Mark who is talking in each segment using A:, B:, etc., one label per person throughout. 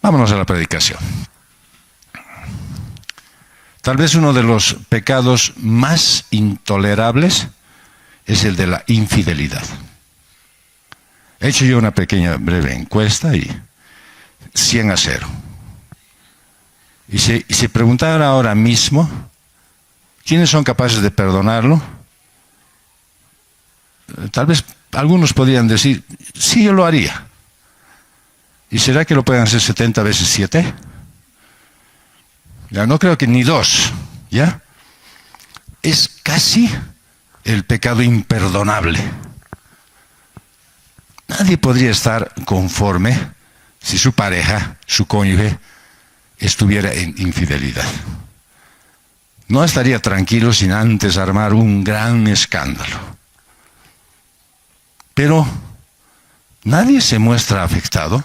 A: Vámonos a la predicación. Tal vez uno de los pecados más intolerables es el de la infidelidad. He hecho yo una pequeña breve encuesta y 100-0. Y si preguntara ahora mismo, ¿quiénes son capaces de perdonarlo? Tal vez algunos podrían decir, sí, yo lo haría. ¿Y será que lo pueden hacer 70 veces 7? Ya no creo que ni 2, ¿ya? Es casi el pecado imperdonable. Nadie podría estar conforme si su pareja, su cónyuge, estuviera en infidelidad. No estaría tranquilo sin antes armar un gran escándalo. Pero nadie se muestra afectado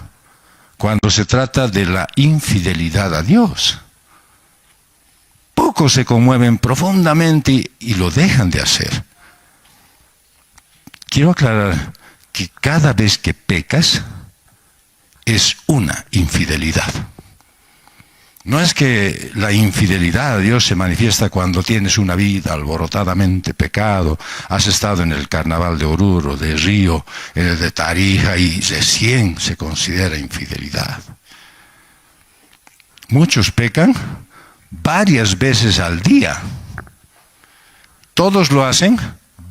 A: cuando se trata de la infidelidad a Dios. Pocos se conmueven profundamente y lo dejan de hacer. Quiero aclarar que cada vez que pecas es una infidelidad. No es que la infidelidad a Dios se manifiesta cuando tienes una vida alborotadamente pecado, has estado en el carnaval de Oruro, de Río, en el de Tarija y recién se considera infidelidad. Muchos pecan varias veces al día. Todos lo hacen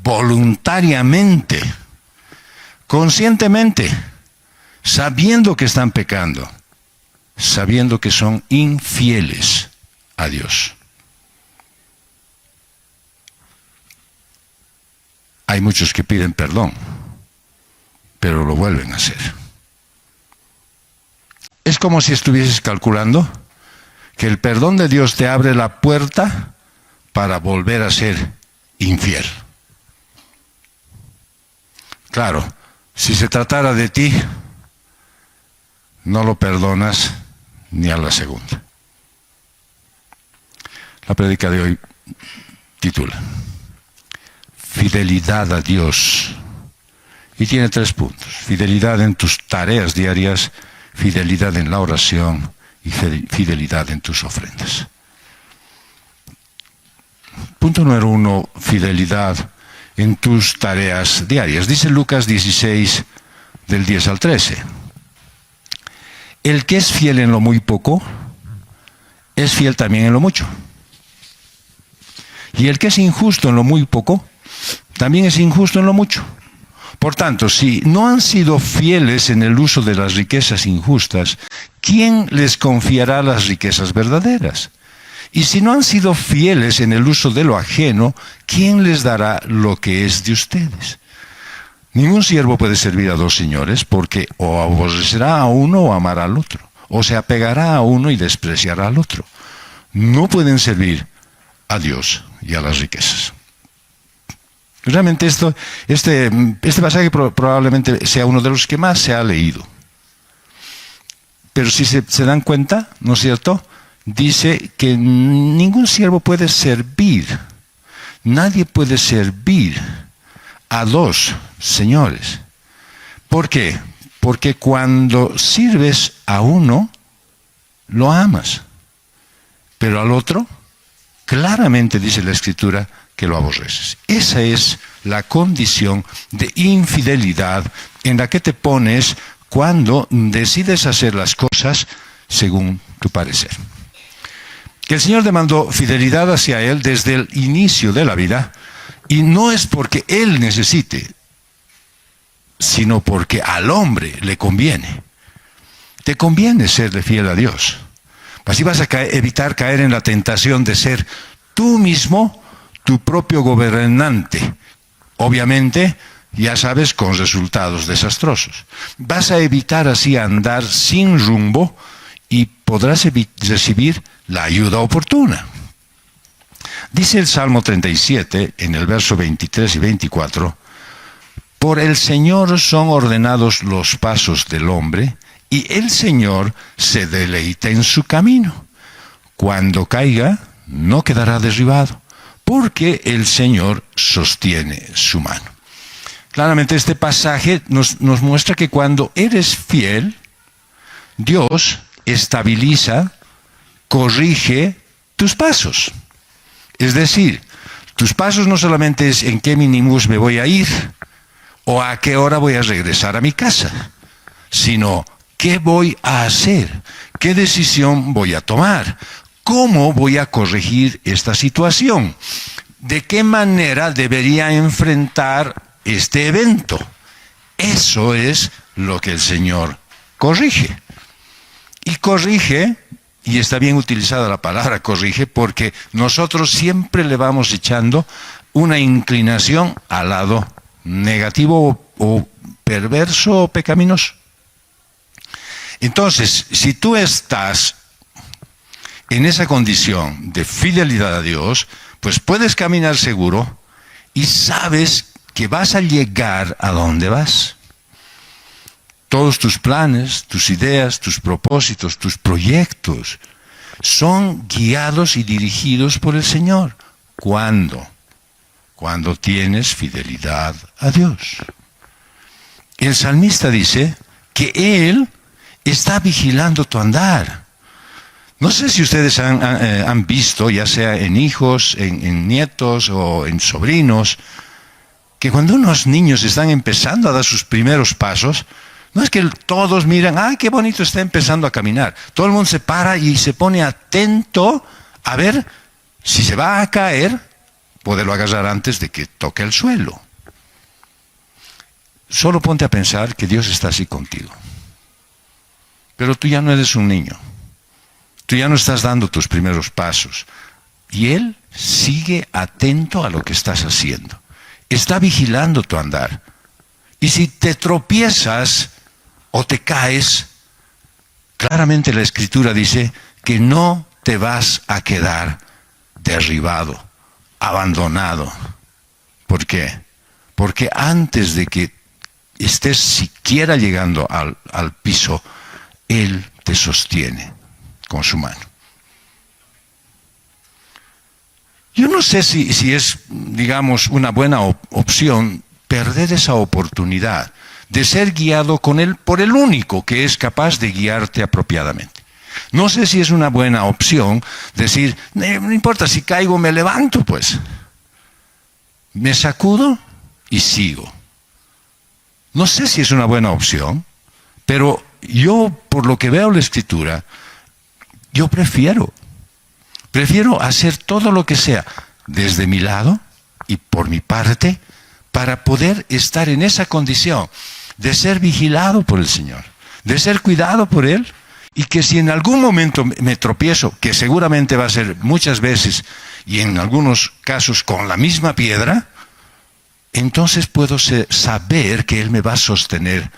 A: voluntariamente, conscientemente, sabiendo que están pecando, sabiendo que son infieles a Dios. Hay muchos que piden perdón, pero lo vuelven a hacer. Es como si estuvieses calculando que el perdón de Dios te abre la puerta para volver a ser infiel. Claro, si se tratara de ti, no lo perdonas ni a la segunda. La prédica de hoy titula Fidelidad a Dios. Y tiene 3 puntos. Fidelidad en tus tareas diarias, fidelidad en la oración y fidelidad en tus ofrendas. Punto número 1, fidelidad en tus tareas diarias. Dice Lucas 16, del 10 al 13. El que es fiel en lo muy poco, es fiel también en lo mucho. Y el que es injusto en lo muy poco, también es injusto en lo mucho. Por tanto, si no han sido fieles en el uso de las riquezas injustas, ¿quién les confiará las riquezas verdaderas? Y si no han sido fieles en el uso de lo ajeno, ¿quién les dará lo que es de ustedes? Ningún siervo puede servir a 2 señores, porque o aborrecerá a uno o amará al otro, o se apegará a uno y despreciará al otro. No pueden servir a Dios y a las riquezas. Realmente este pasaje probablemente sea uno de los que más se ha leído. Pero si se dan cuenta, ¿no es cierto? Dice que ningún siervo puede servir, nadie puede servir a 2 señores. ¿Por qué? Porque cuando sirves a uno, lo amas, pero al otro, claramente dice la Escritura que lo aborreces. Esa es la condición de infidelidad en la que te pones cuando decides hacer las cosas según tu parecer. Que el Señor demandó fidelidad hacia Él desde el inicio de la vida, y no es porque Él necesite, sino porque al hombre le conviene. Te conviene serle fiel a Dios. Así vas a evitar caer en la tentación de ser tú mismo tu propio gobernante. Obviamente, ya sabes, con resultados desastrosos. Vas a evitar así andar sin rumbo y podrás recibir la ayuda oportuna. Dice el Salmo 37, en el verso 23 y 24, por el Señor son ordenados los pasos del hombre, y el Señor se deleita en su camino. Cuando caiga, no quedará derribado, porque el Señor sostiene su mano. Claramente este pasaje nos muestra que cuando eres fiel, Dios estabiliza, corrige tus pasos. Es decir, tus pasos no solamente es en qué minibús me voy a ir o a qué hora voy a regresar a mi casa, sino qué voy a hacer, qué decisión voy a tomar, cómo voy a corregir esta situación, de qué manera debería enfrentar este evento. Eso es lo que el Señor corrige. Y corrige, y está bien utilizada la palabra corrige, porque nosotros siempre le vamos echando una inclinación al lado negativo o perverso o pecaminoso. Entonces, si tú estás en esa condición de fidelidad a Dios, pues puedes caminar seguro y sabes que vas a llegar a donde vas. Todos tus planes, tus ideas, tus propósitos, tus proyectos son guiados y dirigidos por el Señor. ¿Cuándo? Cuando tienes fidelidad a Dios. El salmista dice que Él está vigilando tu andar. No sé si ustedes han visto, ya sea en hijos, en nietos o en sobrinos, que cuando unos niños están empezando a dar sus primeros pasos, no es que todos miran, ¡ay, qué bonito está empezando a caminar! Todo el mundo se para y se pone atento a ver si se va a caer, poderlo agarrar antes de que toque el suelo. Solo ponte a pensar que Dios está así contigo. Pero tú ya no eres un niño. Tú ya no estás dando tus primeros pasos. Y Él sigue atento a lo que estás haciendo. Está vigilando tu andar. Y si te tropiezas o te caes, claramente la Escritura dice que no te vas a quedar derribado, abandonado. ¿Por qué? Porque antes de que estés siquiera llegando al piso, Él te sostiene con su mano. Yo no sé si es, digamos, una buena opción perder esa oportunidad de ser guiado por el único que es capaz de guiarte apropiadamente. No sé si es una buena opción decir, no importa si caigo, me levanto pues. Me sacudo y sigo. No sé si es una buena opción, pero yo, por lo que veo en la Escritura, yo prefiero hacer todo lo que sea desde mi lado y por mi parte para poder estar en esa condición de ser vigilado por el Señor, de ser cuidado por Él, y que si en algún momento me tropiezo, que seguramente va a ser muchas veces y en algunos casos con la misma piedra, entonces puedo saber que Él me va a sostener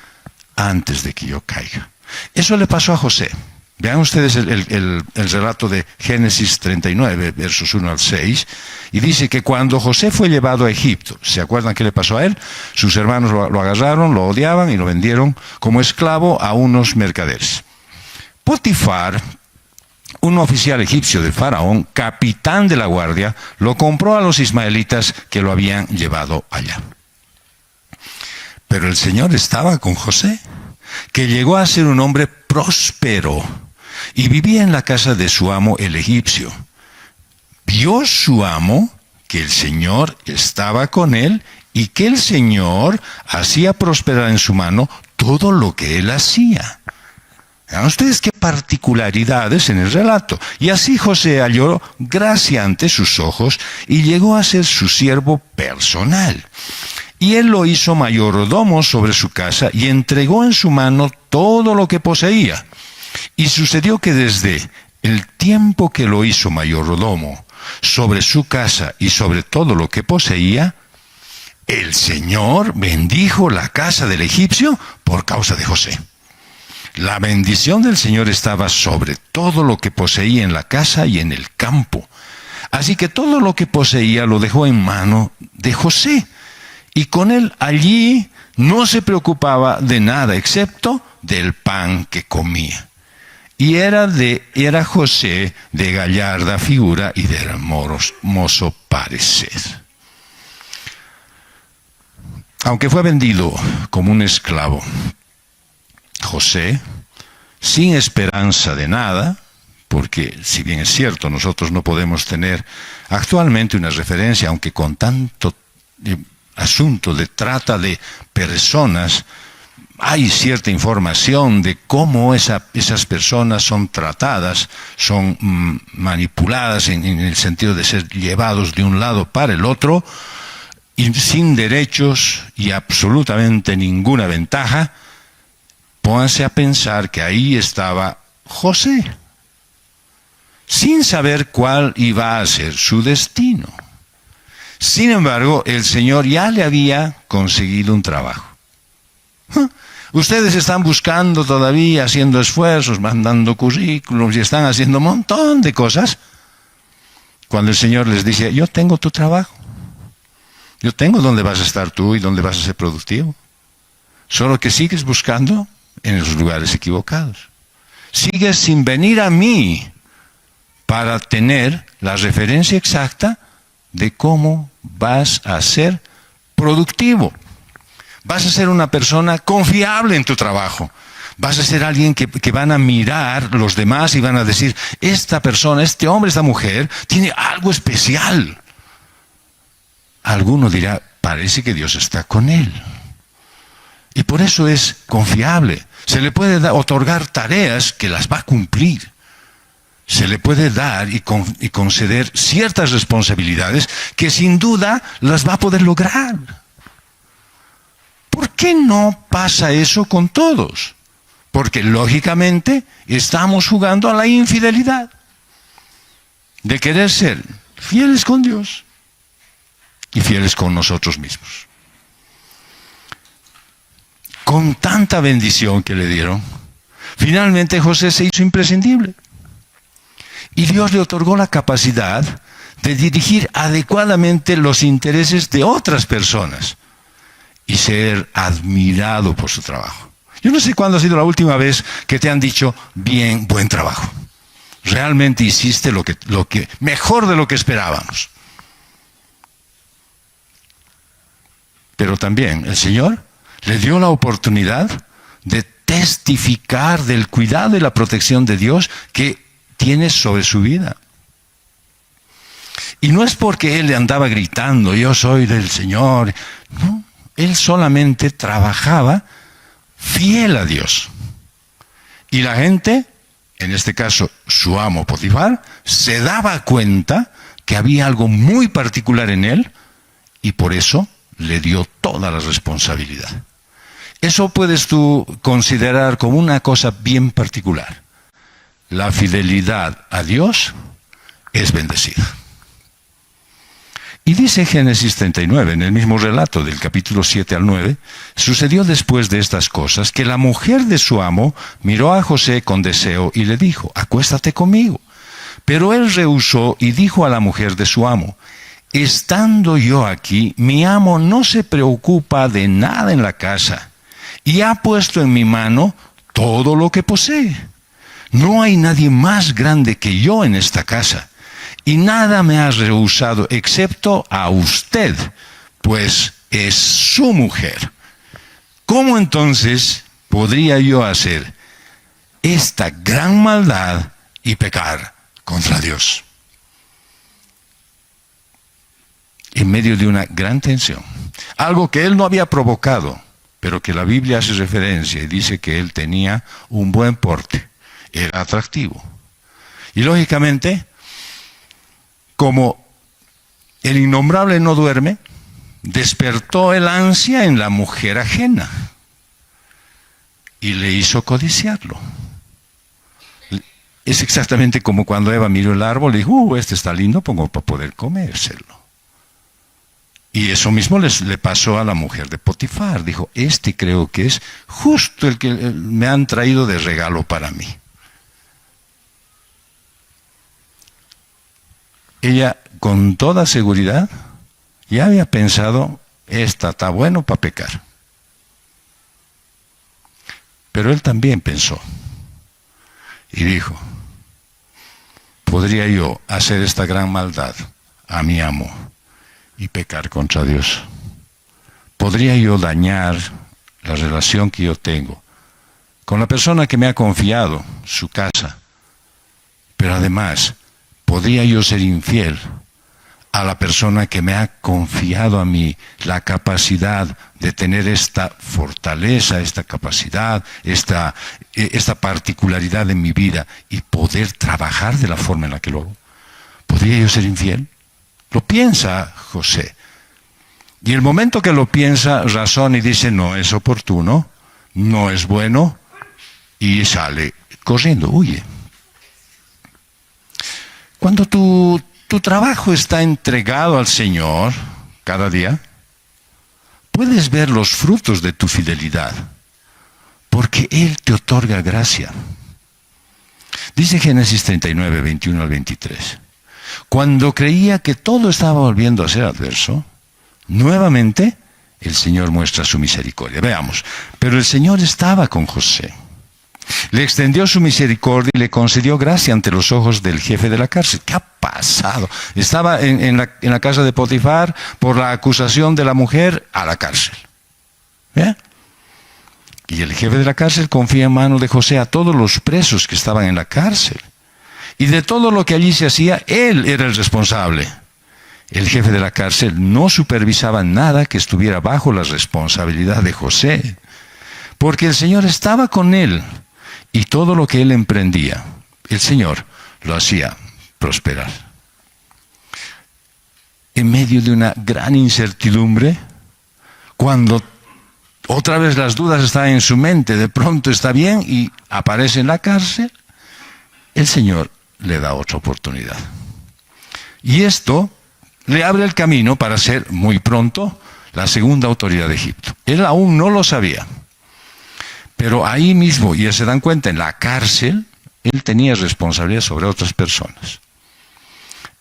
A: antes de que yo caiga. Eso le pasó a José. Vean ustedes el relato de Génesis 39, versos 1 al 6, y dice que cuando José fue llevado a Egipto, ¿se acuerdan qué le pasó a él? Sus hermanos lo agarraron, lo odiaban y lo vendieron como esclavo a unos mercaderes. Potifar, un oficial egipcio del faraón, capitán de la guardia, lo compró a los ismaelitas que lo habían llevado allá. Pero el Señor estaba con José, que llegó a ser un hombre próspero y vivía en la casa de su amo el egipcio. Vio su amo que el Señor estaba con él y que el Señor hacía prosperar en su mano todo lo que él hacía. Vean ustedes qué particularidades en el relato. Y así José halló gracia ante sus ojos y llegó a ser su siervo personal. Y él lo hizo mayordomo sobre su casa y entregó en su mano todo lo que poseía. Y sucedió que desde el tiempo que lo hizo mayordomo sobre su casa y sobre todo lo que poseía, el Señor bendijo la casa del egipcio por causa de José. La bendición del Señor estaba sobre todo lo que poseía en la casa y en el campo. Así que todo lo que poseía lo dejó en mano de José. Y con él allí no se preocupaba de nada excepto del pan que comía. Y era José de gallarda figura y de hermoso parecer. Aunque fue vendido como un esclavo, José sin esperanza de nada, porque si bien es cierto, nosotros no podemos tener actualmente una referencia, aunque con tanto asunto de trata de personas, hay cierta información de cómo esas personas son tratadas, son manipuladas en el sentido de ser llevados de un lado para el otro, y sin derechos y absolutamente ninguna ventaja. Pónganse a pensar que ahí estaba José, sin saber cuál iba a ser su destino. Sin embargo, el Señor ya le había conseguido un trabajo. Ustedes están buscando todavía, haciendo esfuerzos, mandando currículums y están haciendo un montón de cosas, cuando el Señor les dice: yo tengo tu trabajo. Yo tengo dónde vas a estar tú y dónde vas a ser productivo. Solo que sigues buscando en los lugares equivocados. Sigues sin venir a mí para tener la referencia exacta de cómo vas a ser productivo. Vas a ser una persona confiable en tu trabajo. Vas a ser alguien que van a mirar los demás y van a decir: esta persona, este hombre, esta mujer, tiene algo especial. Alguno dirá: parece que Dios está con él. Y por eso es confiable. Se le puede otorgar tareas que las va a cumplir. Se le puede dar y conceder ciertas responsabilidades que sin duda las va a poder lograr. ¿Por qué no pasa eso con todos? Porque lógicamente estamos jugando a la infidelidad, de querer ser fieles con Dios y fieles con nosotros mismos. Con tanta bendición que le dieron, finalmente José se hizo imprescindible. Y Dios le otorgó la capacidad de dirigir adecuadamente los intereses de otras personas y ser admirado por su trabajo. Yo no sé cuándo ha sido la última vez que te han dicho: bien, buen trabajo. Realmente hiciste lo que mejor de lo que esperábamos. Pero también el Señor le dio la oportunidad de testificar del cuidado y la protección de Dios que tiene sobre su vida. Y no es porque él le andaba gritando: yo soy del Señor. No, él solamente trabajaba fiel a Dios. Y la gente, en este caso su amo Potifar, se daba cuenta que había algo muy particular en él y por eso le dio toda la responsabilidad. Eso puedes tú considerar como una cosa bien particular. La fidelidad a Dios es bendecida. Y dice Génesis 39, en el mismo relato del capítulo 7 al 9, sucedió después de estas cosas que la mujer de su amo miró a José con deseo y le dijo: acuéstate conmigo. Pero él rehusó y dijo a la mujer de su amo: estando yo aquí, mi amo no se preocupa de nada en la casa y ha puesto en mi mano todo lo que posee. No hay nadie más grande que yo en esta casa, y nada me ha rehusado excepto a usted, pues es su mujer. ¿Cómo entonces podría yo hacer esta gran maldad y pecar contra Dios? En medio de una gran tensión, algo que él no había provocado, pero que la Biblia hace referencia y dice que él tenía un buen porte, era atractivo. Y lógicamente, como el innombrable no duerme, despertó el ansia en la mujer ajena y le hizo codiciarlo. Es exactamente como cuando Eva miró el árbol y dijo: este está lindo, pongo para poder comérselo. Y eso mismo le pasó a la mujer de Potifar. Dijo: este creo que es justo el que me han traído de regalo para mí. Ella, con toda seguridad, ya había pensado: esta está bueno para pecar. Pero él también pensó y dijo: ¿podría yo hacer esta gran maldad a mi amo y pecar contra Dios? ¿Podría yo dañar la relación que yo tengo con la persona que me ha confiado su casa, pero además, ¿podría yo ser infiel a la persona que me ha confiado a mí la capacidad de tener esta fortaleza, esta capacidad, esta particularidad en mi vida y poder trabajar de la forma en la que lo hago? ¿Podría yo ser infiel? Lo piensa José. Y el momento que lo piensa, razona y dice, no es oportuno, no es bueno, y sale corriendo, huye. Cuando tu trabajo está entregado al Señor cada día, puedes ver los frutos de tu fidelidad, porque Él te otorga gracia. Dice Génesis 39, 21 al 23. Cuando creía que todo estaba volviendo a ser adverso, nuevamente el Señor muestra su misericordia. Veamos, pero el Señor estaba con José. Le extendió su misericordia y le concedió gracia ante los ojos del jefe de la cárcel. ¿Qué ha pasado? Estaba en la casa de Potifar por la acusación de la mujer a la cárcel. ¿Ve? Y el jefe de la cárcel confía en mano de José a todos los presos que estaban en la cárcel. Y de todo lo que allí se hacía, él era el responsable. El jefe de la cárcel no supervisaba nada que estuviera bajo la responsabilidad de José, porque el Señor estaba con él. Y todo lo que él emprendía, el Señor lo hacía prosperar. En medio de una gran incertidumbre, cuando otra vez las dudas están en su mente, de pronto está bien y aparece en la cárcel, el Señor le da otra oportunidad. Y esto le abre el camino para ser muy pronto la segunda autoridad de Egipto. Él aún no lo sabía. Pero ahí mismo, y se dan cuenta, en la cárcel, él tenía responsabilidad sobre otras personas.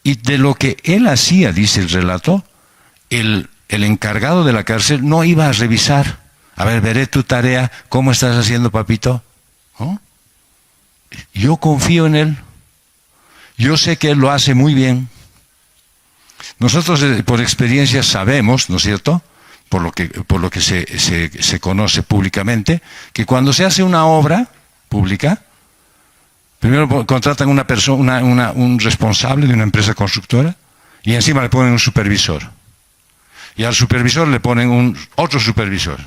A: Y de lo que él hacía, dice el relato, el encargado de la cárcel no iba a revisar. A ver, veré tu tarea, ¿cómo estás haciendo, papito? ¿Oh? Yo confío en él. Yo sé que él lo hace muy bien. Nosotros por experiencia sabemos, ¿no es cierto?, por lo que se conoce públicamente, que cuando se hace una obra pública, primero contratan una persona, un responsable de una empresa constructora, y encima le ponen un supervisor. Y al supervisor le ponen otro supervisor,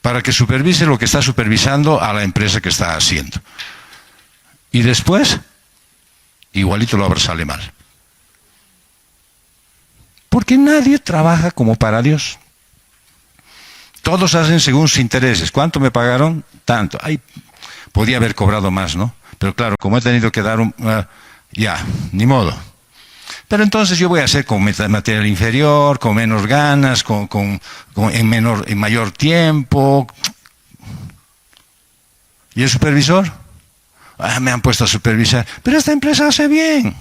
A: para que supervise lo que está supervisando a la empresa que está haciendo. Y después, igualito la obra sale mal. Porque nadie trabaja como para Dios. Todos hacen según sus intereses. ¿Cuánto me pagaron? Tanto. Ay, podía haber cobrado más, ¿no? Pero claro, como he tenido que dar ya, ni modo. Pero entonces yo voy a hacer con material inferior, con menos ganas, en mayor tiempo. ¿Y el supervisor? Me han puesto a supervisar. Pero esta empresa hace bien.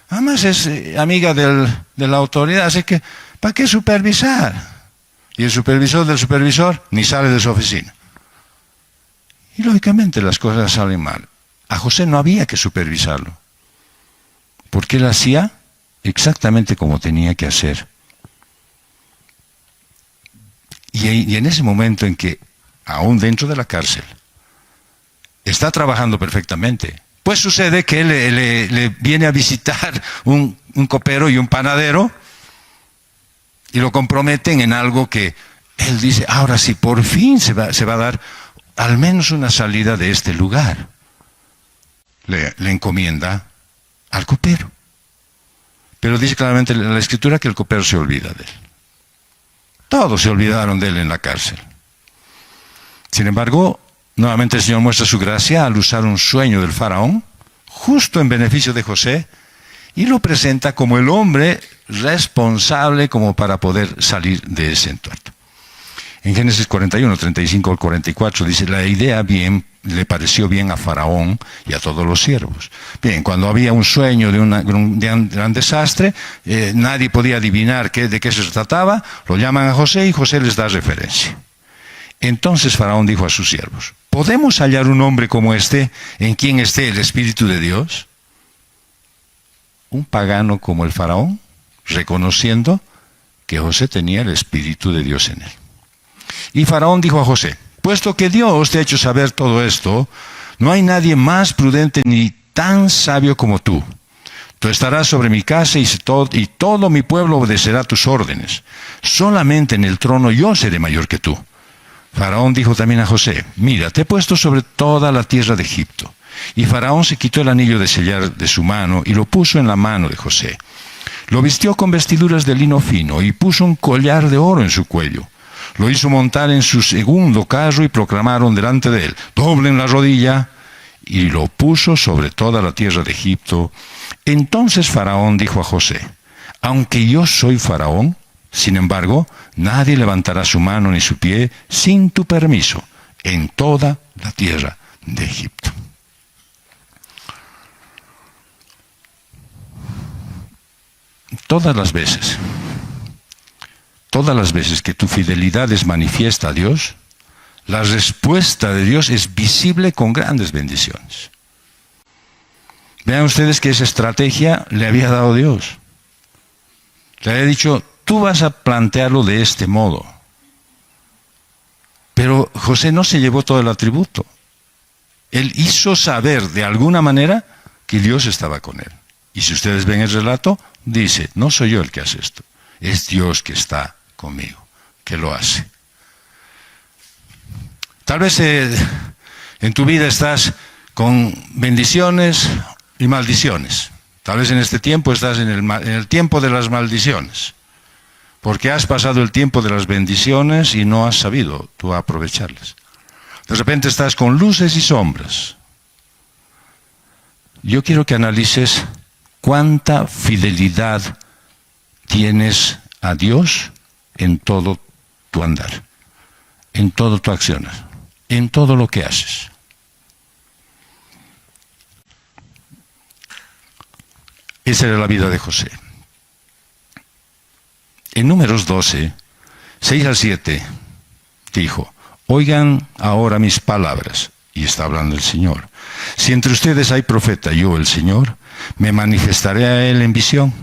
A: Además es amiga de la autoridad, así que ¿para qué supervisar? Y el supervisor del supervisor ni sale de su oficina. Y lógicamente las cosas salen mal. A José no había que supervisarlo, porque él hacía exactamente como tenía que hacer. Y en ese momento en que, aún dentro de la cárcel, está trabajando perfectamente, pues sucede que le viene a visitar un copero y un panadero, y lo comprometen en algo que él dice, ahora sí, por fin se va a dar al menos una salida de este lugar. Le encomienda al copero. Pero dice claramente la Escritura que el copero se olvida de él. Todos se olvidaron de él en la cárcel. Sin embargo, nuevamente el Señor muestra su gracia al usar un sueño del faraón, justo en beneficio de José, y lo presenta como el hombre responsable como para poder salir de ese entuerto. En Génesis 41, 35 al 44 dice, la idea le pareció bien a Faraón y a todos los siervos. Bien, cuando había un sueño de un gran desastre, nadie podía adivinar de qué se trataba, lo llaman a José y José les da referencia. Entonces Faraón dijo a sus siervos, ¿podemos hallar un hombre como este en quien esté el Espíritu de Dios? Un pagano como el Faraón, reconociendo que José tenía el Espíritu de Dios en él. Y Faraón dijo a José, Puesto que Dios te ha hecho saber todo esto, no hay nadie más prudente ni tan sabio como tú. Tú estarás sobre mi casa y todo mi pueblo obedecerá tus órdenes. Solamente en el trono yo seré mayor que tú. Faraón dijo también a José, mira, te he puesto sobre toda la tierra de Egipto. Y Faraón se quitó el anillo de sellar de su mano y lo puso en la mano de José. Lo vistió con vestiduras de lino fino y puso un collar de oro en su cuello. Lo hizo montar en su segundo carro y proclamaron delante de él, doblen la rodilla, y lo puso sobre toda la tierra de Egipto. Entonces Faraón dijo a José, aunque yo soy Faraón, sin embargo, nadie levantará su mano ni su pie sin tu permiso en toda la tierra de Egipto. Todas las veces que tu fidelidad es manifiesta a Dios, la respuesta de Dios es visible con grandes bendiciones. Vean ustedes que esa estrategia le había dado Dios. Le había dicho, tú vas a plantearlo de este modo. Pero José no se llevó todo el atributo. Él hizo saber de alguna manera que Dios estaba con él. Y si ustedes ven el relato, dice, no soy yo el que hace esto, es Dios que está conmigo, que lo hace. Tal vez en tu vida estás con bendiciones y maldiciones. Tal vez en este tiempo estás en el tiempo de las maldiciones, porque has pasado el tiempo de las bendiciones y no has sabido tú aprovecharlas. De repente estás con luces y sombras. Yo quiero que analices cuánta fidelidad tienes a Dios en todo tu andar, en todo tu accionar, en todo lo que haces. Esa era la vida de José. En Números 12, 6 al 7, dijo, oigan ahora mis palabras, y está hablando el Señor. Si entre ustedes hay profeta, yo, el Señor, me manifestaré a él en visión,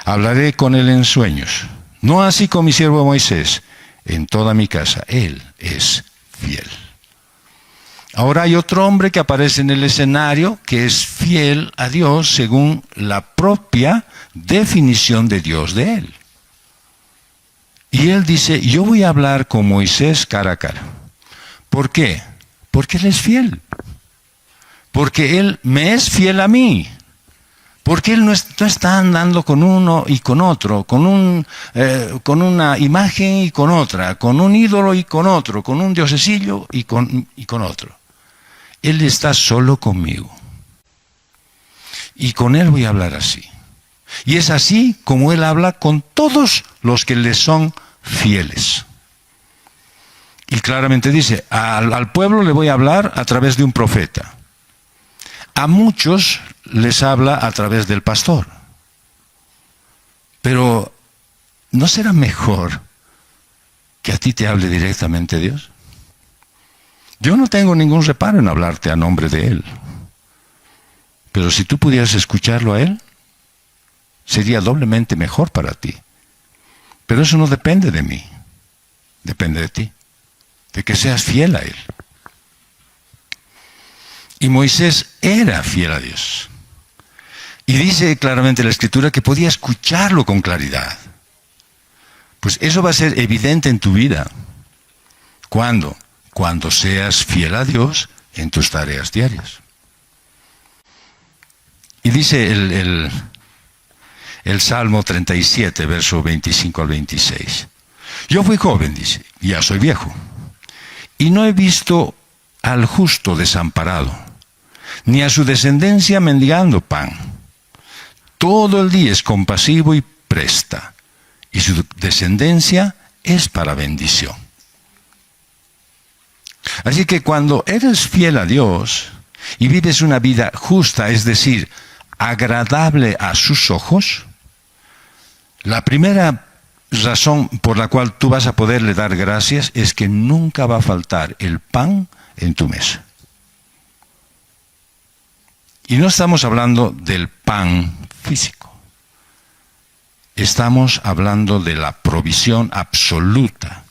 A: hablaré con él en sueños. No así con mi siervo Moisés, en toda mi casa, él es fiel. Ahora hay otro hombre que aparece en el escenario que es fiel a Dios según la propia definición de Dios de él. Y él dice, yo voy a hablar con Moisés cara a cara. ¿Por qué? Porque él es fiel. Porque él me es fiel a mí. Porque él no está andando con uno y con otro, con una imagen y con otra, con un ídolo y con otro, con un diosesillo y con otro. Él está solo conmigo. Y con él voy a hablar así. Y es así como él habla con todos los que le son fieles. Y claramente dice, al pueblo le voy a hablar a través de un profeta. A muchos les habla a través del pastor. Pero, ¿no será mejor que a ti te hable directamente Dios? Yo no tengo ningún reparo en hablarte a nombre de Él. Pero si tú pudieras escucharlo a Él, sería doblemente mejor para ti. Pero eso no depende de mí, depende de ti, de que seas fiel a Él. Y Moisés era fiel a Dios. Y dice claramente la Escritura que podía escucharlo con claridad. Pues eso va a ser evidente en tu vida. ¿Cuándo? Cuando seas fiel a Dios en tus tareas diarias. Y dice el Salmo 37, verso 25 al 26. Yo fui joven, dice, y ya soy viejo, y no he visto al justo desamparado, ni a su descendencia mendigando pan. Todo el día es compasivo y presta, y su descendencia es para bendición. Así que cuando eres fiel a Dios y vives una vida justa, es decir, agradable a sus ojos, la primera razón por la cual tú vas a poderle dar gracias es que nunca va a faltar el pan en tu mesa. Y no estamos hablando del pan físico. Estamos hablando de la provisión absoluta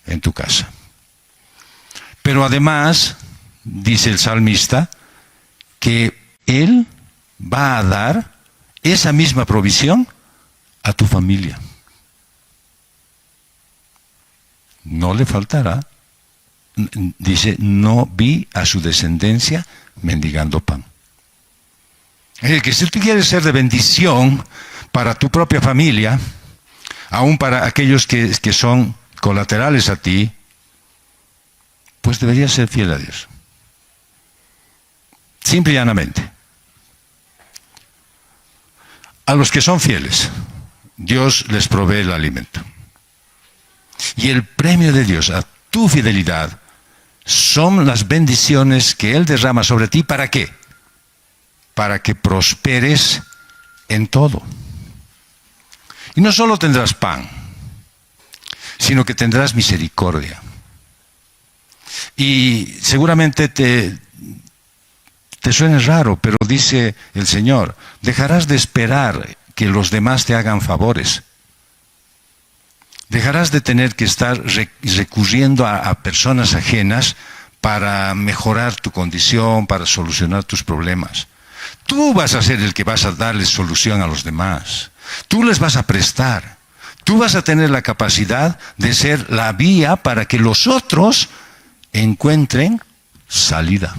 A: en tu casa. Pero además, dice el salmista, que Él va a dar esa misma provisión a tu familia. No le faltará. Dice, no vi a su descendencia mendigando pan. Es decir, que si tú quieres ser de bendición para tu propia familia, aún para aquellos que son colaterales a ti, pues deberías ser fiel a Dios. Simple y llanamente. A los que son fieles, Dios les provee el alimento. Y el premio de Dios a tu fidelidad son las bendiciones que Él derrama sobre ti. ¿Para qué? Para que prosperes en todo. Y no solo tendrás pan, sino que tendrás misericordia. Y seguramente te suene raro, pero dice el Señor, dejarás de esperar que los demás te hagan favores. Dejarás de tener que estar recurriendo a personas ajenas para mejorar tu condición, para solucionar tus problemas. Tú vas a ser el que vas a darles solución a los demás. Tú les vas a prestar. Tú vas a tener la capacidad de ser la vía para que los otros encuentren salida.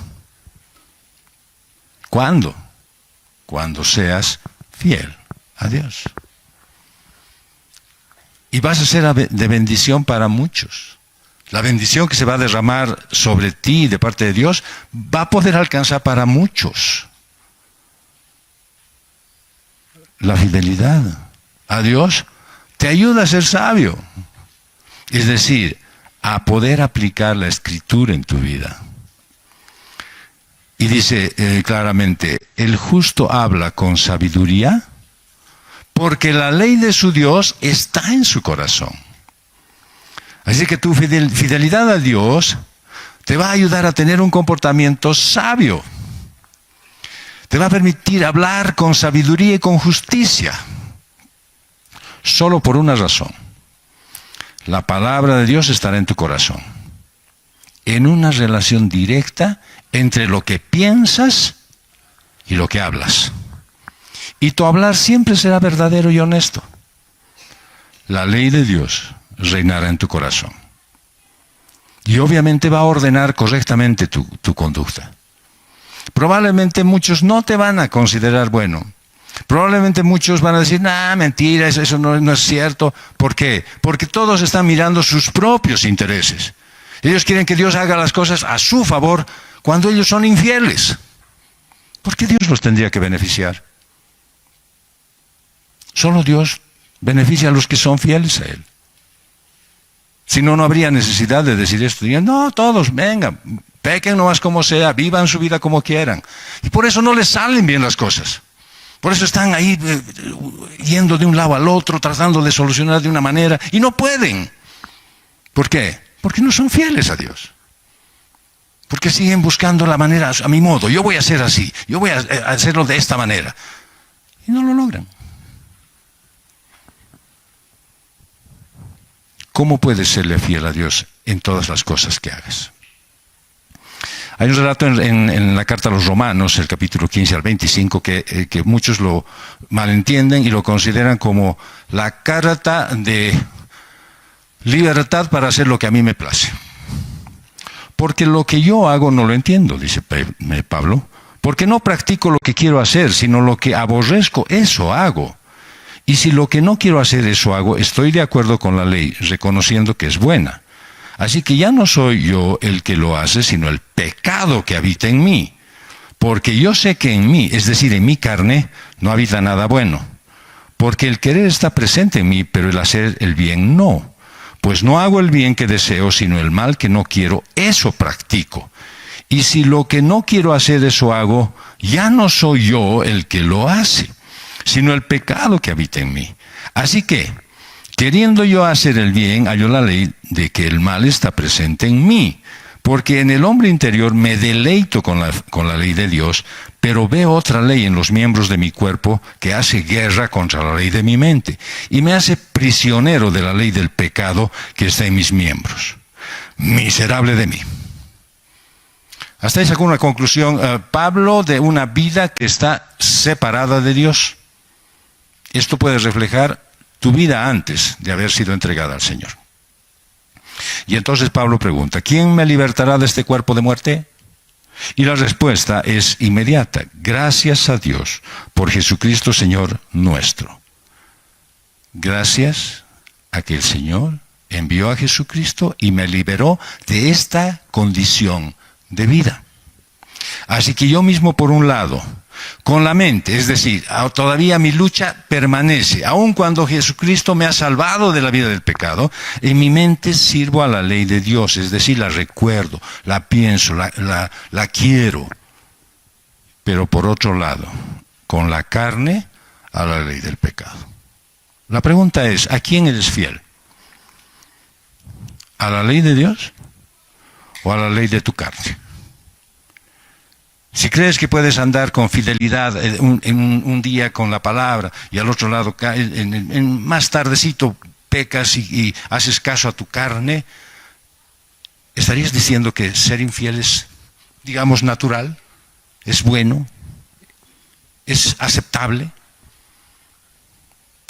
A: ¿Cuándo? Cuando seas fiel a Dios. Y vas a ser de bendición para muchos. La bendición que se va a derramar sobre ti de parte de Dios va a poder alcanzar para muchos. La fidelidad a Dios te ayuda a ser sabio. Es decir, a poder aplicar la Escritura en tu vida. Y dice claramente, el justo habla con sabiduría, porque la ley de su Dios está en su corazón. Así que tu fidelidad a Dios te va a ayudar a tener un comportamiento sabio. Te va a permitir hablar con sabiduría y con justicia. Solo por una razón. La palabra de Dios estará en tu corazón. En una relación directa entre lo que piensas y lo que hablas. Y tu hablar siempre será verdadero y honesto. La ley de Dios reinará en tu corazón. Y obviamente va a ordenar correctamente tu conducta. Probablemente muchos no te van a considerar bueno. Probablemente muchos van a decir, mentira, eso no es cierto. ¿Por qué? Porque todos están mirando sus propios intereses. Ellos quieren que Dios haga las cosas a su favor cuando ellos son infieles. ¿Por qué Dios los tendría que beneficiar? Solo Dios beneficia a los que son fieles a Él. Si no, no habría necesidad de decir esto. No, todos, vengan, pequen nomás como sea, vivan su vida como quieran. Y por eso no les salen bien las cosas. Por eso están ahí yendo de un lado al otro, tratando de solucionar de una manera, y no pueden. ¿Por qué? Porque no son fieles a Dios. Porque siguen buscando la manera a mi modo. Yo voy a hacer así, yo voy a hacerlo de esta manera. Y no lo logran. ¿Cómo puedes serle fiel a Dios en todas las cosas que hagas? Hay un relato en la carta a los Romanos, el capítulo 15 al 25, que muchos lo malentienden y lo consideran como la carta de libertad para hacer lo que a mí me place. Porque lo que yo hago no lo entiendo, dice Pablo, porque no practico lo que quiero hacer, sino lo que aborrezco, eso hago. Y si lo que no quiero hacer, eso hago, estoy de acuerdo con la ley, reconociendo que es buena. Así que ya no soy yo el que lo hace, sino el pecado que habita en mí. Porque yo sé que en mí, es decir, en mi carne, no habita nada bueno. Porque el querer está presente en mí, pero el hacer el bien no. Pues no hago el bien que deseo, sino el mal que no quiero, eso practico. Y si lo que no quiero hacer, eso hago, ya no soy yo el que lo hace, sino el pecado que habita en mí. Así que, queriendo yo hacer el bien, hallo la ley de que el mal está presente en mí. Porque en el hombre interior me deleito con la ley de Dios, pero veo otra ley en los miembros de mi cuerpo que hace guerra contra la ley de mi mente y me hace prisionero de la ley del pecado que está en mis miembros. Miserable de mí. Hasta ahí sacó una conclusión, Pablo, de una vida que está separada de Dios. Esto puede reflejar tu vida antes de haber sido entregada al Señor. Y entonces Pablo pregunta, ¿quién me libertará de este cuerpo de muerte? Y la respuesta es inmediata, gracias a Dios por Jesucristo Señor nuestro. Gracias a que el Señor envió a Jesucristo y me liberó de esta condición de vida. Así que yo mismo, por un lado, con la mente, es decir, todavía mi lucha permanece, aun cuando Jesucristo me ha salvado de la vida del pecado, en mi mente sirvo a la ley de Dios, es decir, la recuerdo, la pienso, la quiero. Pero por otro lado, con la carne, a la ley del pecado. La pregunta es, ¿a quién eres fiel? ¿A la ley de Dios o a la ley de tu carne? Si crees que puedes andar con fidelidad un día con la palabra y al otro lado, más tardecito, pecas y haces caso a tu carne, ¿estarías diciendo que ser infiel es, digamos, natural? ¿Es bueno? ¿Es aceptable?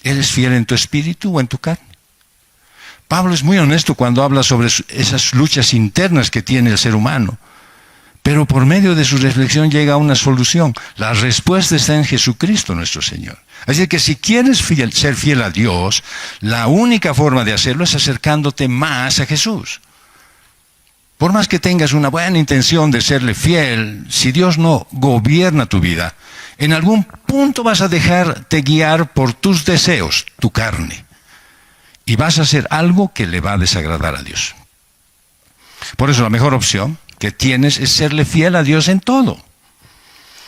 A: ¿Eres fiel en tu espíritu o en tu carne? Pablo es muy honesto cuando habla sobre esas luchas internas que tiene el ser humano. Pero por medio de su reflexión llega a una solución. La respuesta está en Jesucristo nuestro Señor. Así que si quieres ser fiel a Dios, la única forma de hacerlo es acercándote más a Jesús. Por más que tengas una buena intención de serle fiel, si Dios no gobierna tu vida, en algún punto vas a dejarte guiar por tus deseos, tu carne. Y vas a hacer algo que le va a desagradar a Dios. Por eso la mejor opción que tienes es serle fiel a Dios en todo.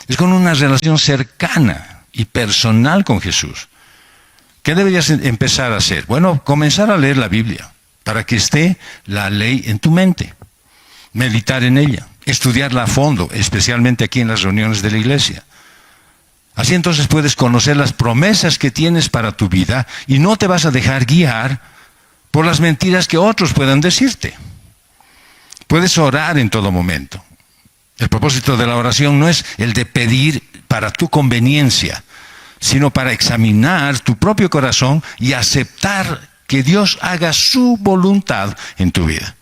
A: Es con una relación cercana y personal con Jesús. ¿Qué deberías empezar a hacer? Bueno, comenzar a leer la Biblia, para que esté la ley en tu mente. Meditar en ella, estudiarla a fondo, especialmente aquí en las reuniones de la iglesia. Así entonces puedes conocer las promesas que tienes para tu vida y no te vas a dejar guiar por las mentiras que otros puedan decirte. Puedes orar en todo momento. El propósito de la oración no es el de pedir para tu conveniencia, sino para examinar tu propio corazón y aceptar que Dios haga su voluntad en tu vida.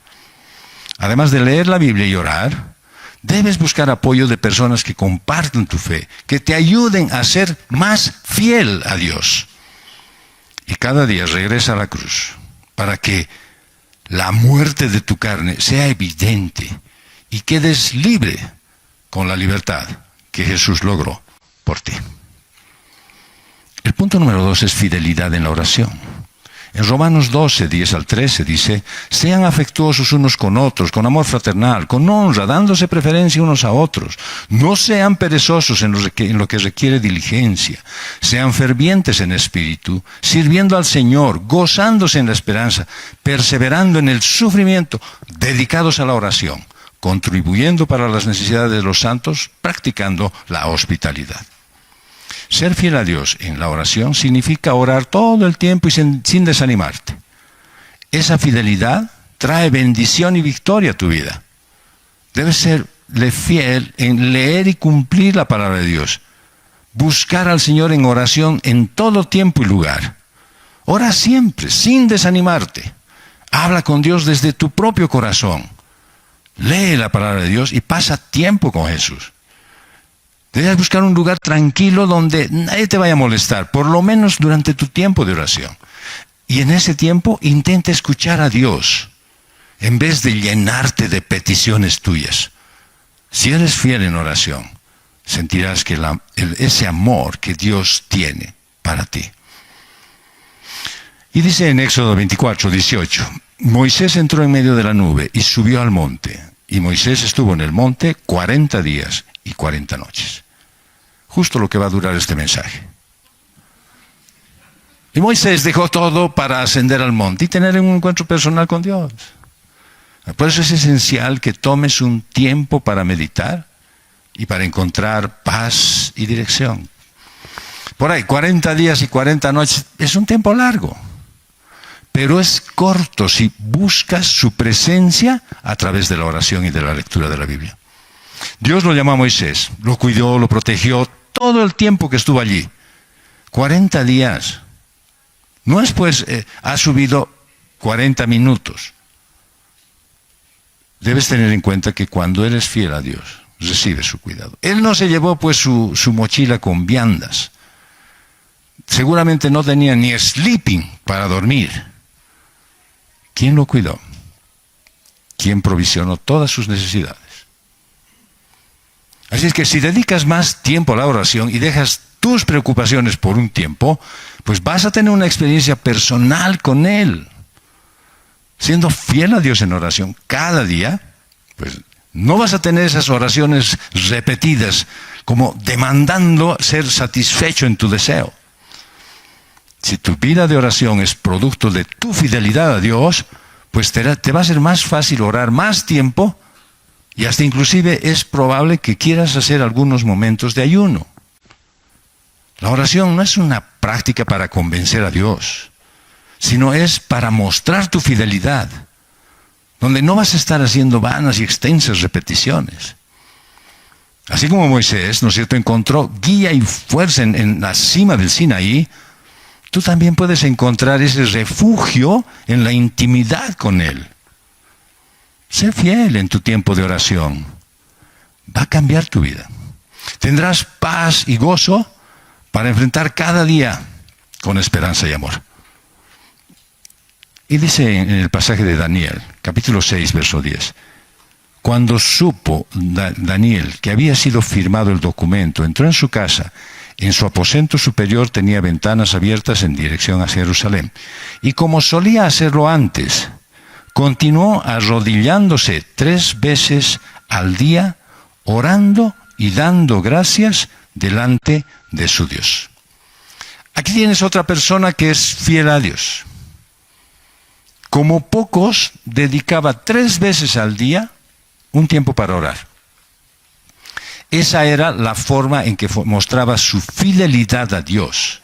A: Además de leer la Biblia y orar, debes buscar apoyo de personas que compartan tu fe, que te ayuden a ser más fiel a Dios. Y cada día regresa a la cruz para que la muerte de tu carne sea evidente y quedes libre con la libertad que Jesús logró por ti. El punto número 2 es fidelidad en la oración. En Romanos 12, 10 al 13 dice, sean afectuosos unos con otros, con amor fraternal, con honra, dándose preferencia unos a otros. No sean perezosos en lo que requiere diligencia. Sean fervientes en espíritu, sirviendo al Señor, gozándose en la esperanza, perseverando en el sufrimiento, dedicados a la oración, contribuyendo para las necesidades de los santos, practicando la hospitalidad. Ser fiel a Dios en la oración significa orar todo el tiempo y sin desanimarte. Esa fidelidad trae bendición y victoria a tu vida. Debes serle fiel en leer y cumplir la palabra de Dios. Buscar al Señor en oración en todo tiempo y lugar. Ora siempre, sin desanimarte. Habla con Dios desde tu propio corazón. Lee la palabra de Dios y pasa tiempo con Jesús. Debes buscar un lugar tranquilo donde nadie te vaya a molestar, por lo menos durante tu tiempo de oración. Y en ese tiempo intenta escuchar a Dios, en vez de llenarte de peticiones tuyas. Si eres fiel en oración, sentirás que ese amor que Dios tiene para ti. Y dice en Éxodo 24, 18, Moisés entró en medio de la nube y subió al monte. Y Moisés estuvo en el monte 40 días y 40 noches. Justo lo que va a durar este mensaje. Y Moisés dejó todo para ascender al monte y tener un encuentro personal con Dios. Por eso es esencial que tomes un tiempo para meditar y para encontrar paz y dirección. Por ahí, 40 días y 40 noches es un tiempo largo. Pero es corto si buscas su presencia a través de la oración y de la lectura de la Biblia. Dios lo llamó a Moisés, lo cuidó, lo protegió todo el tiempo que estuvo allí. 40 días. No es pues, ha subido 40 minutos. Debes tener en cuenta que cuando eres fiel a Dios, recibes su cuidado. Él no se llevó pues su mochila con viandas. Seguramente no tenía ni sleeping para dormir. ¿Quién lo cuidó? ¿Quién provisionó todas sus necesidades? Así es que si dedicas más tiempo a la oración y dejas tus preocupaciones por un tiempo, pues vas a tener una experiencia personal con Él. Siendo fiel a Dios en oración cada día, pues no vas a tener esas oraciones repetidas como demandando ser satisfecho en tu deseo. Si tu vida de oración es producto de tu fidelidad a Dios, pues te va a ser más fácil orar más tiempo y hasta inclusive es probable que quieras hacer algunos momentos de ayuno. La oración no es una práctica para convencer a Dios, sino es para mostrar tu fidelidad, donde no vas a estar haciendo vanas y extensas repeticiones. Así como Moisés, ¿no es cierto?, encontró guía y fuerza en la cima del Sinaí, tú también puedes encontrar ese refugio en la intimidad con Él. Sé fiel en tu tiempo de oración. Va a cambiar tu vida. Tendrás paz y gozo para enfrentar cada día con esperanza y amor. Y dice en el pasaje de Daniel, capítulo 6, verso 10, cuando supo Daniel que había sido firmado el documento, entró en su casa. En su aposento superior tenía ventanas abiertas en dirección a Jerusalén. Y como solía hacerlo antes, continuó arrodillándose 3 veces al día, orando y dando gracias delante de su Dios. Aquí tienes otra persona que es fiel a Dios. Como pocos, dedicaba 3 veces al día un tiempo para orar. Esa era la forma en que mostraba su fidelidad a Dios.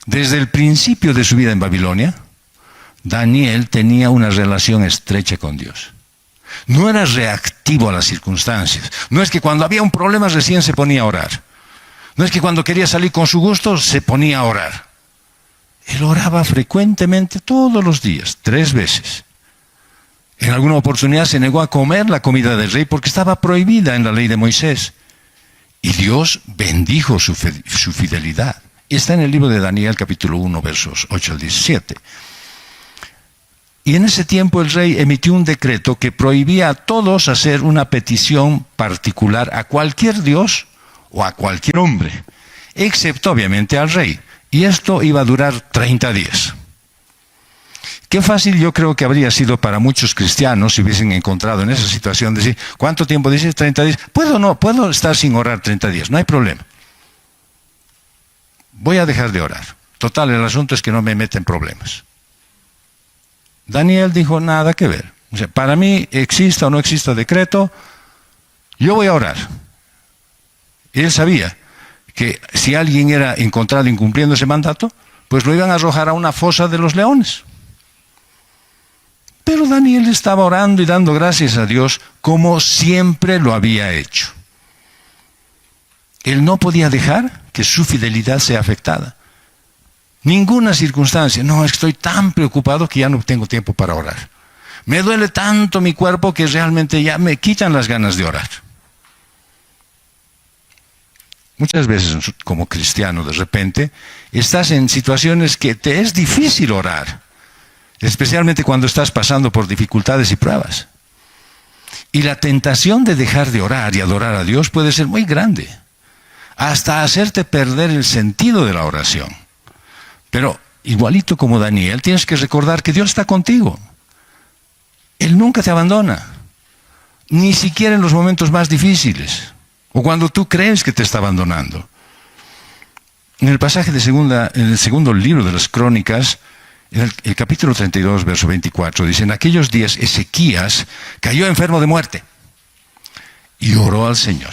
A: Desde el principio de su vida en Babilonia, Daniel tenía una relación estrecha con Dios. No era reactivo a las circunstancias. No es que cuando había un problema recién se ponía a orar. No es que cuando quería salir con su gusto se ponía a orar. Él oraba frecuentemente todos los días, 3 veces. En alguna oportunidad se negó a comer la comida del rey porque estaba prohibida en la ley de Moisés. Y Dios bendijo su fidelidad. Está en el libro de Daniel, capítulo 1, versos 8 al 17. Y en ese tiempo el rey emitió un decreto que prohibía a todos hacer una petición particular a cualquier dios o a cualquier hombre, excepto obviamente al rey. Y esto iba a durar 30 días. Qué fácil yo creo que habría sido para muchos cristianos si hubiesen encontrado en esa situación decir, ¿cuánto tiempo dices? 30 días. Puedo estar sin orar 30 días, no hay problema. Voy a dejar de orar. Total, el asunto es que no me meten problemas. Daniel dijo, nada que ver. O sea, para mí, exista o no exista decreto, yo voy a orar. Y él sabía que si alguien era encontrado incumpliendo ese mandato, pues lo iban a arrojar a una fosa de los leones. Pero Daniel estaba orando y dando gracias a Dios como siempre lo había hecho. Él no podía dejar que su fidelidad sea afectada. Ninguna circunstancia. No, estoy tan preocupado que ya no tengo tiempo para orar. Me duele tanto mi cuerpo que realmente ya me quitan las ganas de orar. Muchas veces como cristiano de repente estás en situaciones que te es difícil orar. Especialmente cuando estás pasando por dificultades y pruebas. Y la tentación de dejar de orar y adorar a Dios puede ser muy grande, hasta hacerte perder el sentido de la oración. Pero igualito como Daniel, tienes que recordar que Dios está contigo. Él nunca te abandona, ni siquiera en los momentos más difíciles, o cuando tú crees que te está abandonando. En el pasaje en el segundo libro de las Crónicas, en el capítulo 32, verso 24, dice, en aquellos días Ezequías cayó enfermo de muerte y oró al Señor.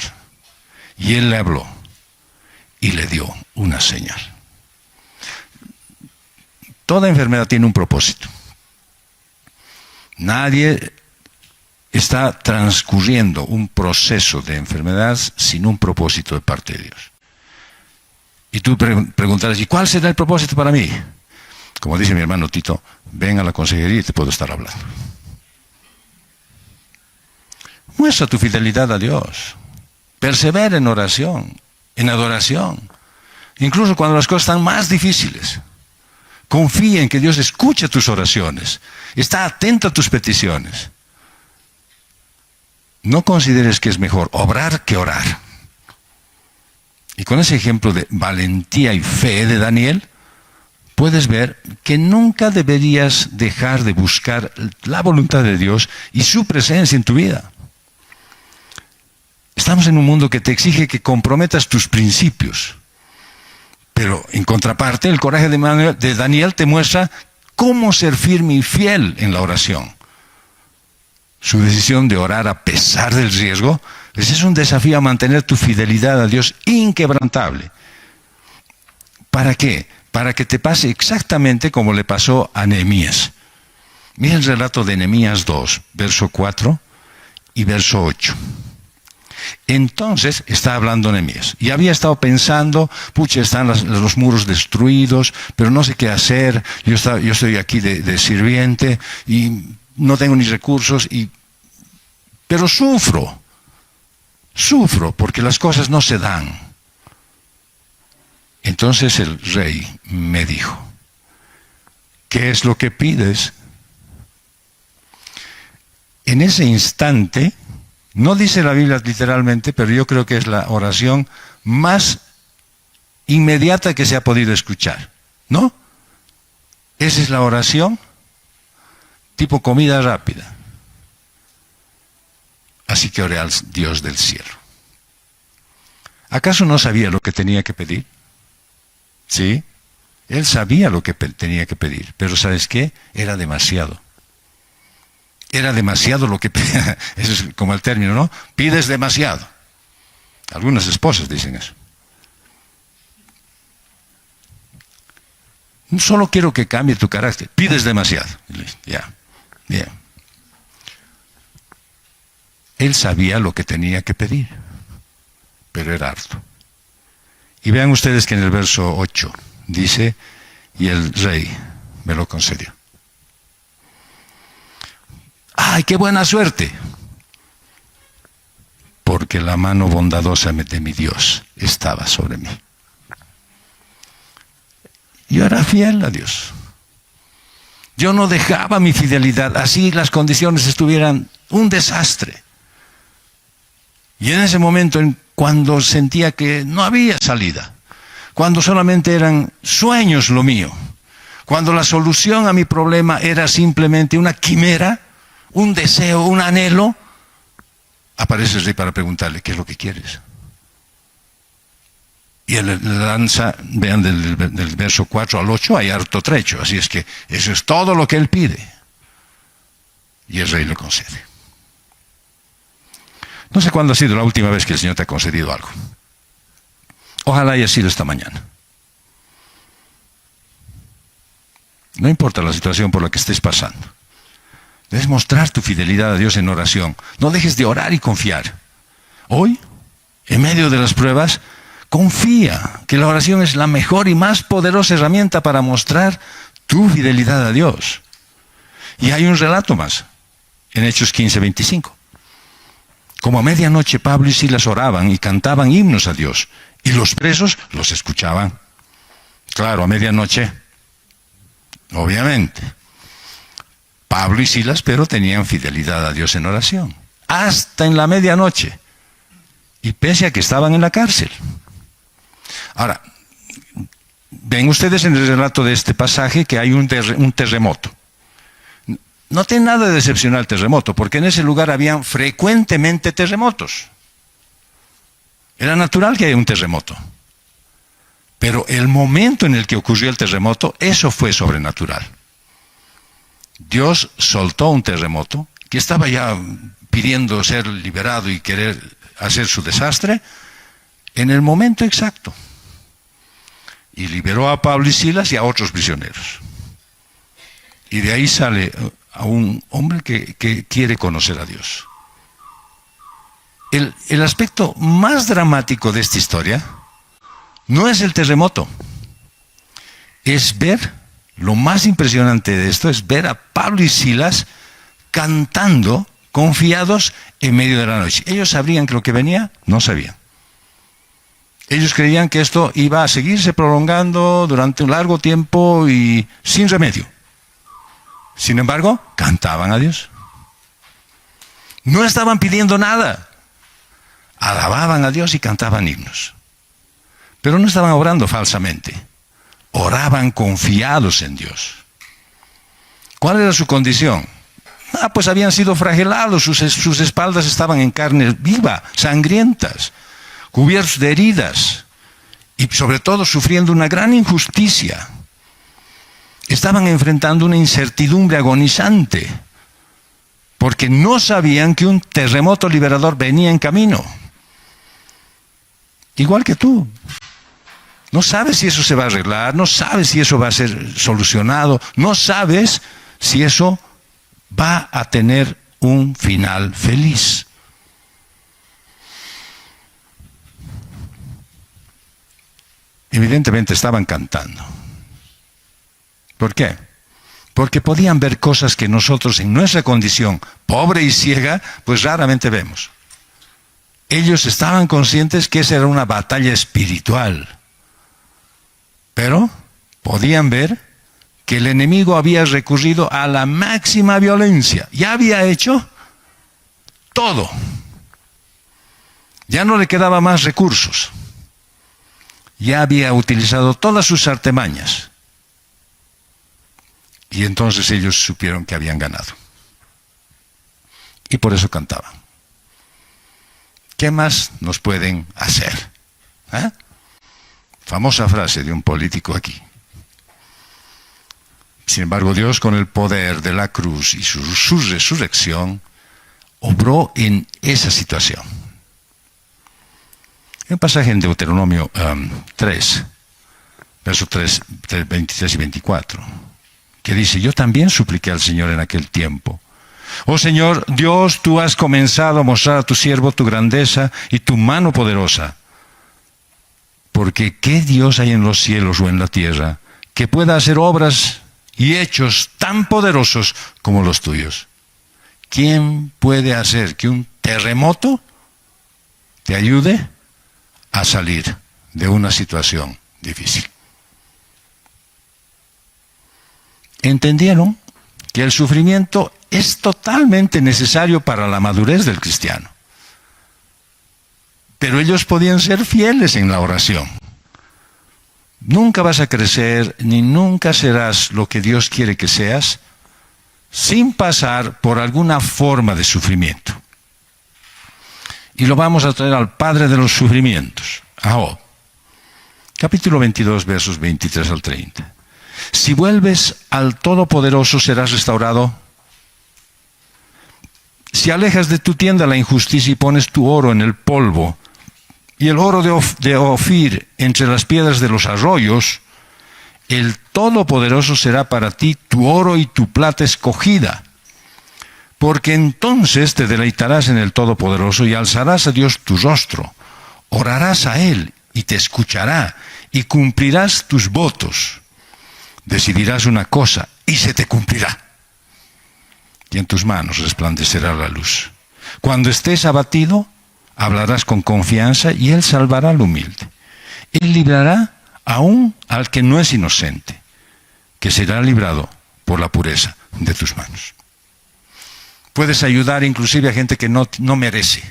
A: Y Él le habló y le dio una señal. Toda enfermedad tiene un propósito. Nadie está transcurriendo un proceso de enfermedad sin un propósito de parte de Dios. Y tú preguntarás, ¿y cuál será el propósito para mí? Como dice mi hermano Tito, ven a la consejería y te puedo estar hablando. Muestra tu fidelidad a Dios. Persevera en oración, en adoración. Incluso cuando las cosas están más difíciles. Confía en que Dios escucha tus oraciones. Está atento a tus peticiones. No consideres que es mejor obrar que orar. Y con ese ejemplo de valentía y fe de Daniel, puedes ver que nunca deberías dejar de buscar la voluntad de Dios y su presencia en tu vida. Estamos en un mundo que te exige que comprometas tus principios. Pero en contraparte, el coraje de Daniel te muestra cómo ser firme y fiel en la oración. Su decisión de orar a pesar del riesgo, pues es un desafío a mantener tu fidelidad a Dios inquebrantable. ¿Para qué? Para que te pase exactamente como le pasó a Nehemías. Mira el relato de Nehemías 2, verso 4 y verso 8. Entonces está hablando Nehemías y había estado pensando, pucha, están los muros destruidos, pero no sé qué hacer. Yo estoy aquí de sirviente y no tengo ni recursos, pero sufro porque las cosas no se dan. Entonces el rey me dijo, ¿qué es lo que pides? En ese instante, no dice la Biblia literalmente, pero yo creo que es la oración más inmediata que se ha podido escuchar, ¿no? Esa es la oración tipo comida rápida. Así que oré al Dios del cielo. ¿Acaso no sabía lo que tenía que pedir? Sí, él sabía lo que tenía que pedir, pero ¿sabes qué? Era demasiado. Era demasiado lo que pedía. Eso es como el término, ¿no? Pides demasiado. Algunas esposas dicen eso. Solo quiero que cambie tu carácter. Pides demasiado. Ya, bien. Él sabía lo que tenía que pedir, pero era harto. Y vean ustedes que en el verso 8 dice, y el rey me lo concedió. ¡Ay, qué buena suerte! Porque la mano bondadosa de mi Dios estaba sobre mí. Yo era fiel a Dios. Yo no dejaba mi fidelidad, así las condiciones estuvieran un desastre. Y en ese momento, cuando sentía que no había salida, cuando solamente eran sueños lo mío, cuando la solución a mi problema era simplemente una quimera, un deseo, un anhelo, aparece el rey para preguntarle, ¿qué es lo que quieres? Y él lanza, vean del verso 4 al 8, hay harto trecho, así es que eso es todo lo que él pide. Y el rey le concede. No sé cuándo ha sido la última vez que el Señor te ha concedido algo. Ojalá haya sido esta mañana. No importa la situación por la que estés pasando. Debes mostrar tu fidelidad a Dios en oración. No dejes de orar y confiar. Hoy, en medio de las pruebas, confía que la oración es la mejor y más poderosa herramienta para mostrar tu fidelidad a Dios. Y hay un relato más, en Hechos 15:25. Como a medianoche Pablo y Silas oraban y cantaban himnos a Dios, y los presos los escuchaban. Claro, a medianoche, obviamente. Pablo y Silas, pero tenían fidelidad a Dios en oración, hasta en la medianoche, y pese a que estaban en la cárcel. Ahora, ven ustedes en el relato de este pasaje que hay un terremoto. No tiene nada de excepcional terremoto, porque en ese lugar habían frecuentemente terremotos. Era natural que haya un terremoto. Pero el momento en el que ocurrió el terremoto, eso fue sobrenatural. Dios soltó un terremoto que estaba ya pidiendo ser liberado y querer hacer su desastre en el momento exacto. Y liberó a Pablo y Silas y a otros prisioneros. Y de ahí sale a un hombre que quiere conocer a Dios. El aspecto más dramático de esta historia no es el terremoto, es ver, lo más impresionante de esto es ver a Pablo y Silas cantando confiados en medio de la noche. ¿Ellos sabrían que lo que venía? No sabían. Ellos creían que esto iba a seguirse prolongando durante un largo tiempo y sin remedio. Sin embargo, cantaban a Dios. No estaban pidiendo nada. Alababan a Dios y cantaban himnos. Pero no estaban orando falsamente. Oraban confiados en Dios. ¿Cuál era su condición? Pues habían sido flagelados, sus espaldas estaban en carne viva, sangrientas, cubiertos de heridas y sobre todo sufriendo una gran injusticia. Estaban enfrentando una incertidumbre agonizante porque no sabían que un terremoto liberador venía en camino. Igual que tú. No sabes si eso se va a arreglar, no sabes si eso va a ser solucionado, no sabes si eso va a tener un final feliz. Evidentemente estaban cantando. ¿Por qué? Porque podían ver cosas que nosotros en nuestra condición pobre y ciega, pues raramente vemos. Ellos estaban conscientes que esa era una batalla espiritual. Pero podían ver que el enemigo había recurrido a la máxima violencia. Ya había hecho todo. Ya no le quedaba más recursos. Ya había utilizado todas sus artimañas. Y entonces ellos supieron que habían ganado. Y por eso cantaban. ¿Qué más nos pueden hacer? Famosa frase de un político aquí. Sin embargo, Dios, con el poder de la cruz y su resurrección, obró en esa situación. Hay un pasaje en Deuteronomio 3, versos 23 y 24, que dice: yo también supliqué al Señor en aquel tiempo. Oh Señor, Dios, tú has comenzado a mostrar a tu siervo tu grandeza y tu mano poderosa. Porque ¿qué Dios hay en los cielos o en la tierra que pueda hacer obras y hechos tan poderosos como los tuyos? ¿Quién puede hacer que un terremoto te ayude a salir de una situación difícil? Entendieron que el sufrimiento es totalmente necesario para la madurez del cristiano. Pero ellos podían ser fieles en la oración. Nunca vas a crecer, ni nunca serás lo que Dios quiere que seas, sin pasar por alguna forma de sufrimiento. Y lo vamos a traer al padre de los sufrimientos, a Job. Capítulo 22, versos 23 al 30. Si vuelves al Todopoderoso, serás restaurado. Si alejas de tu tienda la injusticia y pones tu oro en el polvo, y el oro de Ofir entre las piedras de los arroyos, el Todopoderoso será para ti tu oro y tu plata escogida. Porque entonces te deleitarás en el Todopoderoso y alzarás a Dios tu rostro. Orarás a Él y te escuchará y cumplirás tus votos. Decidirás una cosa y se te cumplirá. Y en tus manos resplandecerá la luz. Cuando estés abatido, hablarás con confianza y Él salvará al humilde. Él librará aún al que no es inocente, que será librado por la pureza de tus manos. Puedes ayudar inclusive a gente que no merece.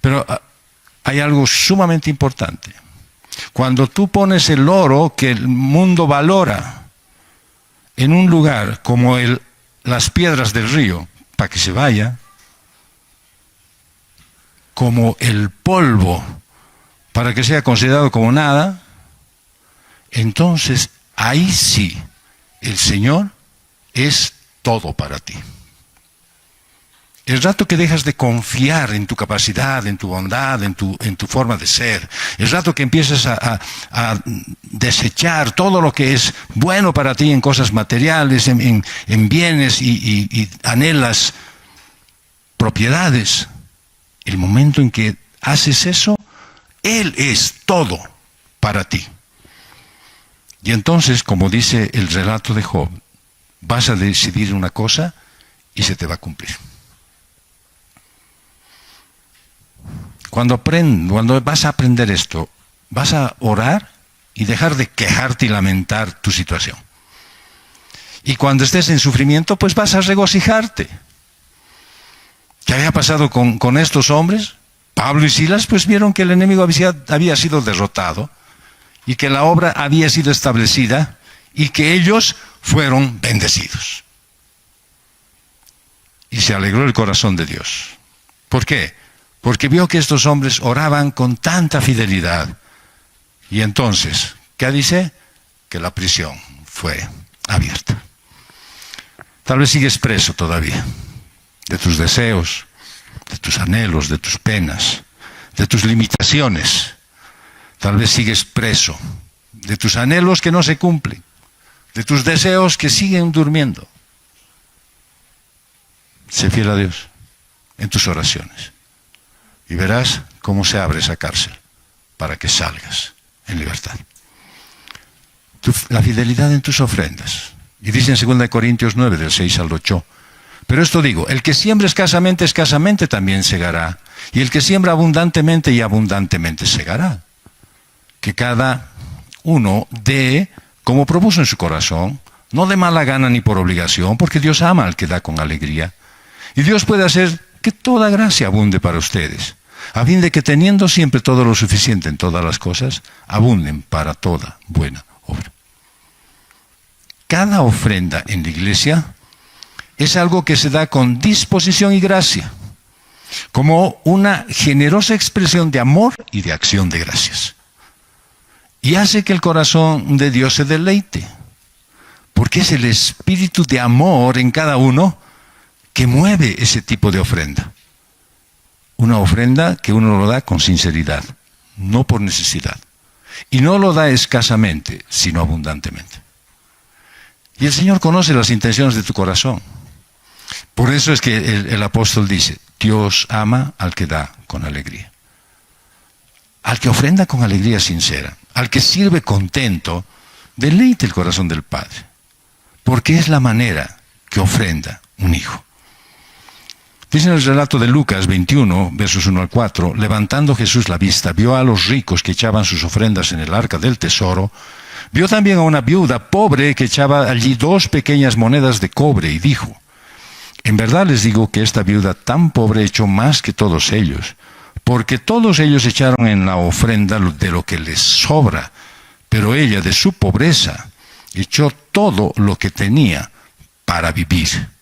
A: Pero hay algo sumamente importante. Cuando tú pones el oro que el mundo valora en un lugar como las piedras del río, para que se vaya, como el polvo, para que sea considerado como nada, entonces ahí sí el Señor es todo para ti. El rato que dejas de confiar en tu capacidad, en tu bondad, en tu forma de ser, el rato que empiezas a desechar todo lo que es bueno para ti en cosas materiales, en bienes y anhelas propiedades, el momento en que haces eso, Él es todo para ti. Y entonces, como dice el relato de Job, vas a decidir una cosa y se te va a cumplir. Cuando vas a aprender esto, vas a orar y dejar de quejarte y lamentar tu situación. Y cuando estés en sufrimiento, pues vas a regocijarte. ¿Qué había pasado con estos hombres? Pablo y Silas pues vieron que el enemigo había sido derrotado y que la obra había sido establecida y que ellos fueron bendecidos. Y se alegró el corazón de Dios. ¿Por qué? Porque vio que estos hombres oraban con tanta fidelidad. Y entonces, ¿qué dice? Que la prisión fue abierta. Tal vez sigues preso todavía, de tus deseos, de tus anhelos, de tus penas, de tus limitaciones. Tal vez sigues preso de tus anhelos que no se cumplen, de tus deseos que siguen durmiendo. Sé fiel a Dios en tus oraciones y verás cómo se abre esa cárcel para que salgas en libertad. La fidelidad en tus ofrendas. Y dice en 2 Corintios 9, del 6 al 8, pero esto digo, el que siembra escasamente, escasamente también segará, y el que siembra abundantemente y abundantemente segará. Que cada uno dé como propuso en su corazón, no de mala gana ni por obligación, porque Dios ama al que da con alegría. Y Dios puede hacer que toda gracia abunde para ustedes, a fin de que teniendo siempre todo lo suficiente en todas las cosas, abunden para toda buena obra. Cada ofrenda en la iglesia es algo que se da con disposición y gracia, como una generosa expresión de amor y de acción de gracias. Y hace que el corazón de Dios se deleite, porque es el espíritu de amor en cada uno que mueve ese tipo de ofrenda. Una ofrenda que uno lo da con sinceridad, no por necesidad. Y no lo da escasamente, sino abundantemente. Y el Señor conoce las intenciones de tu corazón. Por eso es que el apóstol dice, Dios ama al que da con alegría. Al que ofrenda con alegría sincera, al que sirve contento, deleite el corazón del Padre. Porque es la manera que ofrenda un hijo. Dice en el relato de Lucas 21, versos 1 al 4, levantando Jesús la vista, vio a los ricos que echaban sus ofrendas en el arca del tesoro, vio también a una viuda pobre que echaba allí 2 pequeñas monedas de cobre y dijo, en verdad les digo que esta viuda tan pobre echó más que todos ellos, porque todos ellos echaron en la ofrenda de lo que les sobra, pero ella de su pobreza echó todo lo que tenía para vivir.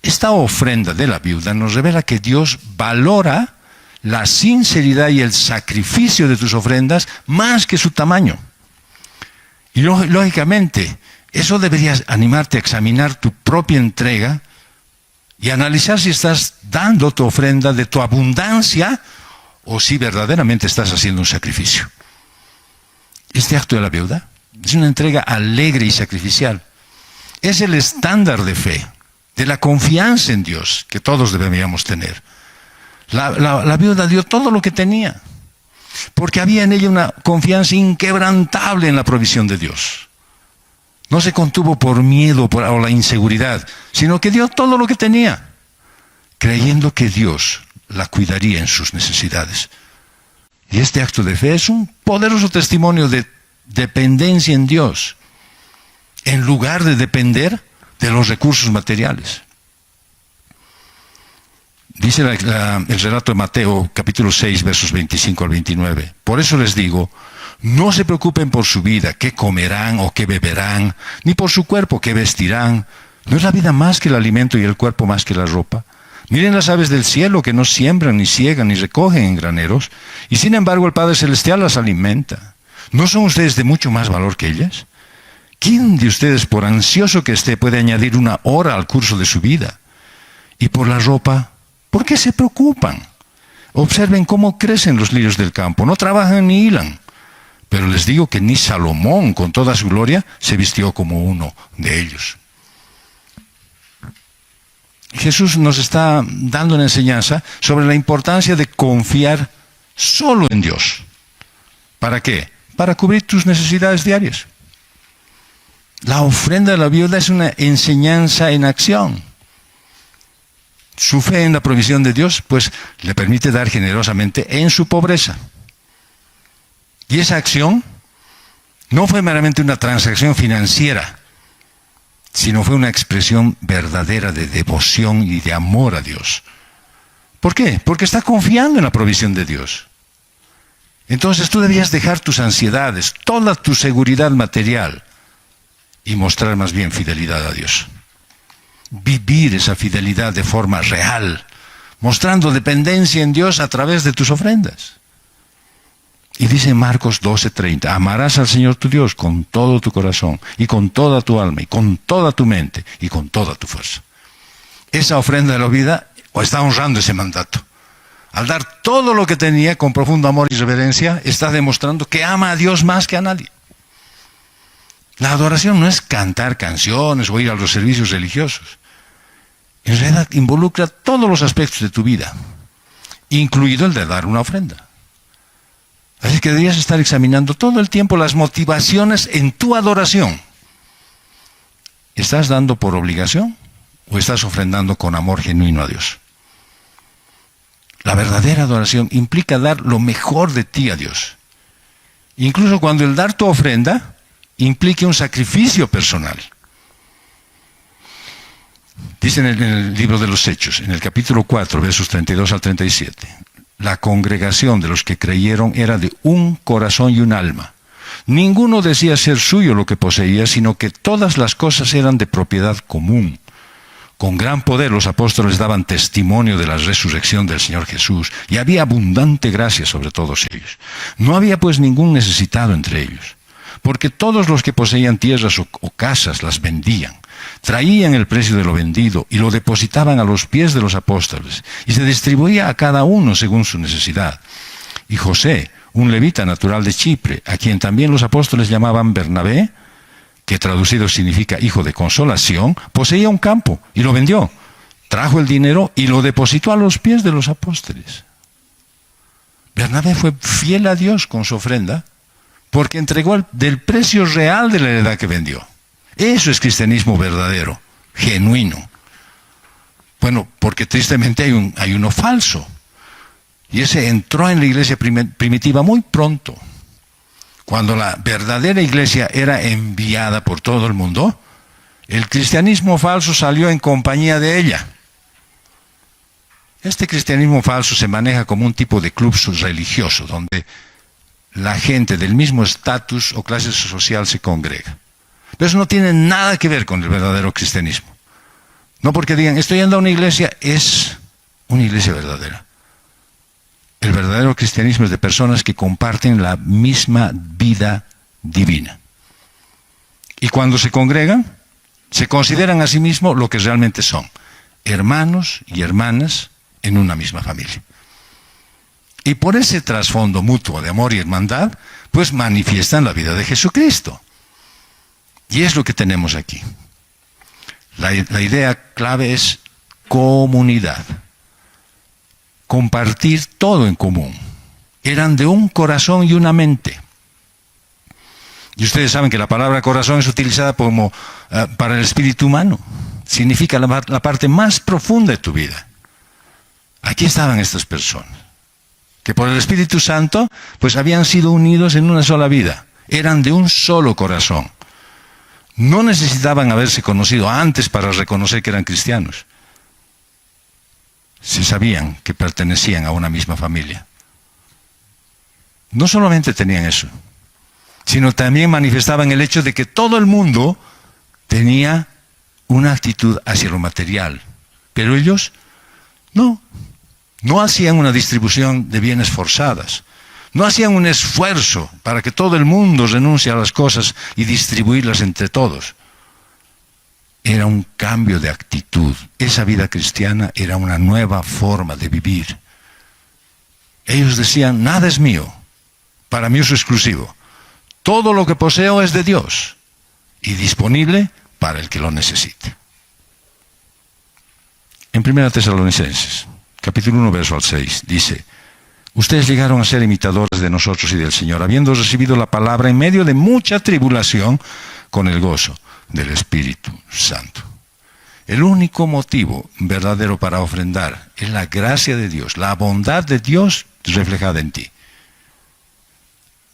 A: Esta ofrenda de la viuda nos revela que Dios valora la sinceridad y el sacrificio de tus ofrendas más que su tamaño. Y lógicamente, eso debería animarte a examinar tu propia entrega y analizar si estás dando tu ofrenda de tu abundancia o si verdaderamente estás haciendo un sacrificio. Este acto de la viuda es una entrega alegre y sacrificial. Es el estándar de fe, de la confianza en Dios que todos deberíamos tener. La viuda dio todo lo que tenía, porque había en ella una confianza inquebrantable en la provisión de Dios. No se contuvo por miedo o la inseguridad, sino que dio todo lo que tenía, creyendo que Dios la cuidaría en sus necesidades. Y este acto de fe es un poderoso testimonio de dependencia en Dios, en lugar de depender de los recursos materiales. Dice el relato de Mateo, capítulo 6, versos 25 al 29. Por eso les digo, no se preocupen por su vida, qué comerán o qué beberán, ni por su cuerpo, qué vestirán. ¿No es la vida más que el alimento y el cuerpo más que la ropa? Miren las aves del cielo que no siembran, ni siegan, ni recogen en graneros, y sin embargo el Padre Celestial las alimenta. ¿No son ustedes de mucho más valor que ellas? ¿Quién de ustedes, por ansioso que esté, puede añadir 1 hora al curso de su vida? Y por la ropa, ¿por qué se preocupan? Observen cómo crecen los lirios del campo, no trabajan ni hilan. Pero les digo que ni Salomón, con toda su gloria, se vistió como uno de ellos. Jesús nos está dando una enseñanza sobre la importancia de confiar solo en Dios. ¿Para qué? Para cubrir tus necesidades diarias. La ofrenda de la viuda es una enseñanza en acción. Su fe en la provisión de Dios, pues, le permite dar generosamente en su pobreza. Y esa acción no fue meramente una transacción financiera, sino fue una expresión verdadera de devoción y de amor a Dios. ¿Por qué? Porque está confiando en la provisión de Dios. Entonces tú debías dejar tus ansiedades, toda tu seguridad material, y mostrar más bien fidelidad a Dios. Vivir esa fidelidad de forma real, mostrando dependencia en Dios a través de tus ofrendas. Y dice Marcos 12:30, amarás al Señor tu Dios con todo tu corazón, y con toda tu alma, y con toda tu mente, y con toda tu fuerza. Esa ofrenda de la vida está honrando ese mandato. Al dar todo lo que tenía con profundo amor y reverencia, está demostrando que ama a Dios más que a nadie. La adoración no es cantar canciones o ir a los servicios religiosos. En realidad involucra todos los aspectos de tu vida, incluido el de dar una ofrenda. Así que deberías estar examinando todo el tiempo las motivaciones en tu adoración. ¿Estás dando por obligación o estás ofrendando con amor genuino a Dios? La verdadera adoración implica dar lo mejor de ti a Dios. Incluso cuando el dar tu ofrenda implique un sacrificio personal. Dice en el libro de los Hechos, en el capítulo 4, versos 32 al 37, la congregación de los que creyeron era de un corazón y un alma. Ninguno decía ser suyo lo que poseía, sino que todas las cosas eran de propiedad común. Con gran poder los apóstoles daban testimonio de la resurrección del Señor Jesús, y había abundante gracia sobre todos ellos. No había pues ningún necesitado entre ellos, porque todos los que poseían tierras o casas las vendían, traían el precio de lo vendido y lo depositaban a los pies de los apóstoles, y se distribuía a cada uno según su necesidad. Y José, un levita natural de Chipre, a quien también los apóstoles llamaban Bernabé, que traducido significa hijo de consolación, poseía un campo y lo vendió. Trajo el dinero y lo depositó a los pies de los apóstoles. Bernabé fue fiel a Dios con su ofrenda, porque entregó del precio real de la heredad que vendió. Eso es cristianismo verdadero, genuino. Bueno, porque tristemente hay uno falso. Y ese entró en la iglesia primitiva muy pronto. Cuando la verdadera iglesia era enviada por todo el mundo, el cristianismo falso salió en compañía de ella. Este cristianismo falso se maneja como un tipo de club religioso, donde la gente del mismo estatus o clase social se congrega. Pero eso no tiene nada que ver con el verdadero cristianismo. No porque digan, estoy yendo a una iglesia, es una iglesia verdadera. El verdadero cristianismo es de personas que comparten la misma vida divina. Y cuando se congregan, se consideran a sí mismos lo que realmente son, hermanos y hermanas en una misma familia. Y por ese trasfondo mutuo de amor y hermandad, pues manifiestan la vida de Jesucristo. Y es lo que tenemos aquí. La idea clave es comunidad. Compartir todo en común. Eran de un corazón y una mente. Y ustedes saben que la palabra corazón es utilizada como para el espíritu humano. Significa la parte más profunda de tu vida. Aquí estaban estas personas, que por el Espíritu Santo, pues habían sido unidos en una sola vida. Eran de un solo corazón. No necesitaban haberse conocido antes para reconocer que eran cristianos. Se sabían que pertenecían a una misma familia. No solamente tenían eso, sino también manifestaban el hecho de que todo el mundo tenía una actitud hacia lo material. Pero ellos no hacían una distribución de bienes forzadas. No hacían un esfuerzo para que todo el mundo renuncie a las cosas y distribuirlas entre todos. era un cambio de actitud. Esa vida cristiana era una nueva forma de vivir. Ellos decían, nada es mío, para mí es exclusivo. Todo lo que poseo es de Dios y disponible para el que lo necesite. En 1 Tesalonicenses, capítulo 1, verso al 6, dice, ustedes llegaron a ser imitadores de nosotros y del Señor, habiendo recibido la palabra en medio de mucha tribulación con el gozo del Espíritu Santo. El único motivo verdadero para ofrendar es la gracia de Dios, la bondad de Dios reflejada en ti.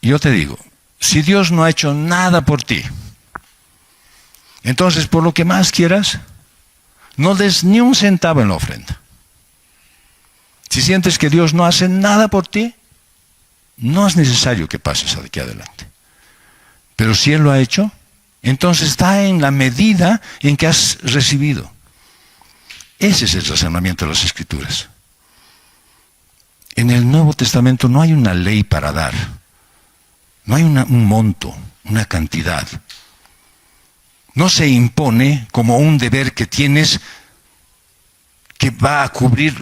A: Yo te digo, si Dios no ha hecho nada por ti, entonces por lo que más quieras, no des ni un centavo en la ofrenda. Si sientes que Dios no hace nada por ti, no es necesario que pases aquí adelante. Pero si Él lo ha hecho, entonces está en la medida en que has recibido. Ese es el razonamiento de las Escrituras. En el Nuevo Testamento no hay una ley para dar. No hay un monto, una cantidad. No se impone como un deber que tienes que va a cubrir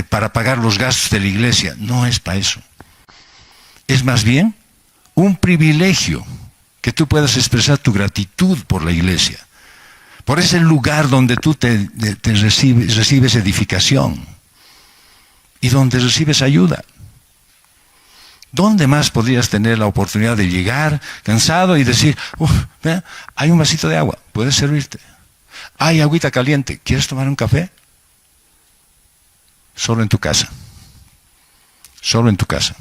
A: para pagar los gastos de la iglesia. No es para eso. Es más bien un privilegio que tú puedas expresar tu gratitud por la iglesia, por ese lugar donde tú te recibes edificación y donde recibes ayuda. ¿Dónde más podrías tener la oportunidad de llegar cansado y decir, hay un vasito de agua, puedes servirte? Hay agüita caliente, ¿quieres tomar un café? Solo en tu casa. Solo en tu casa.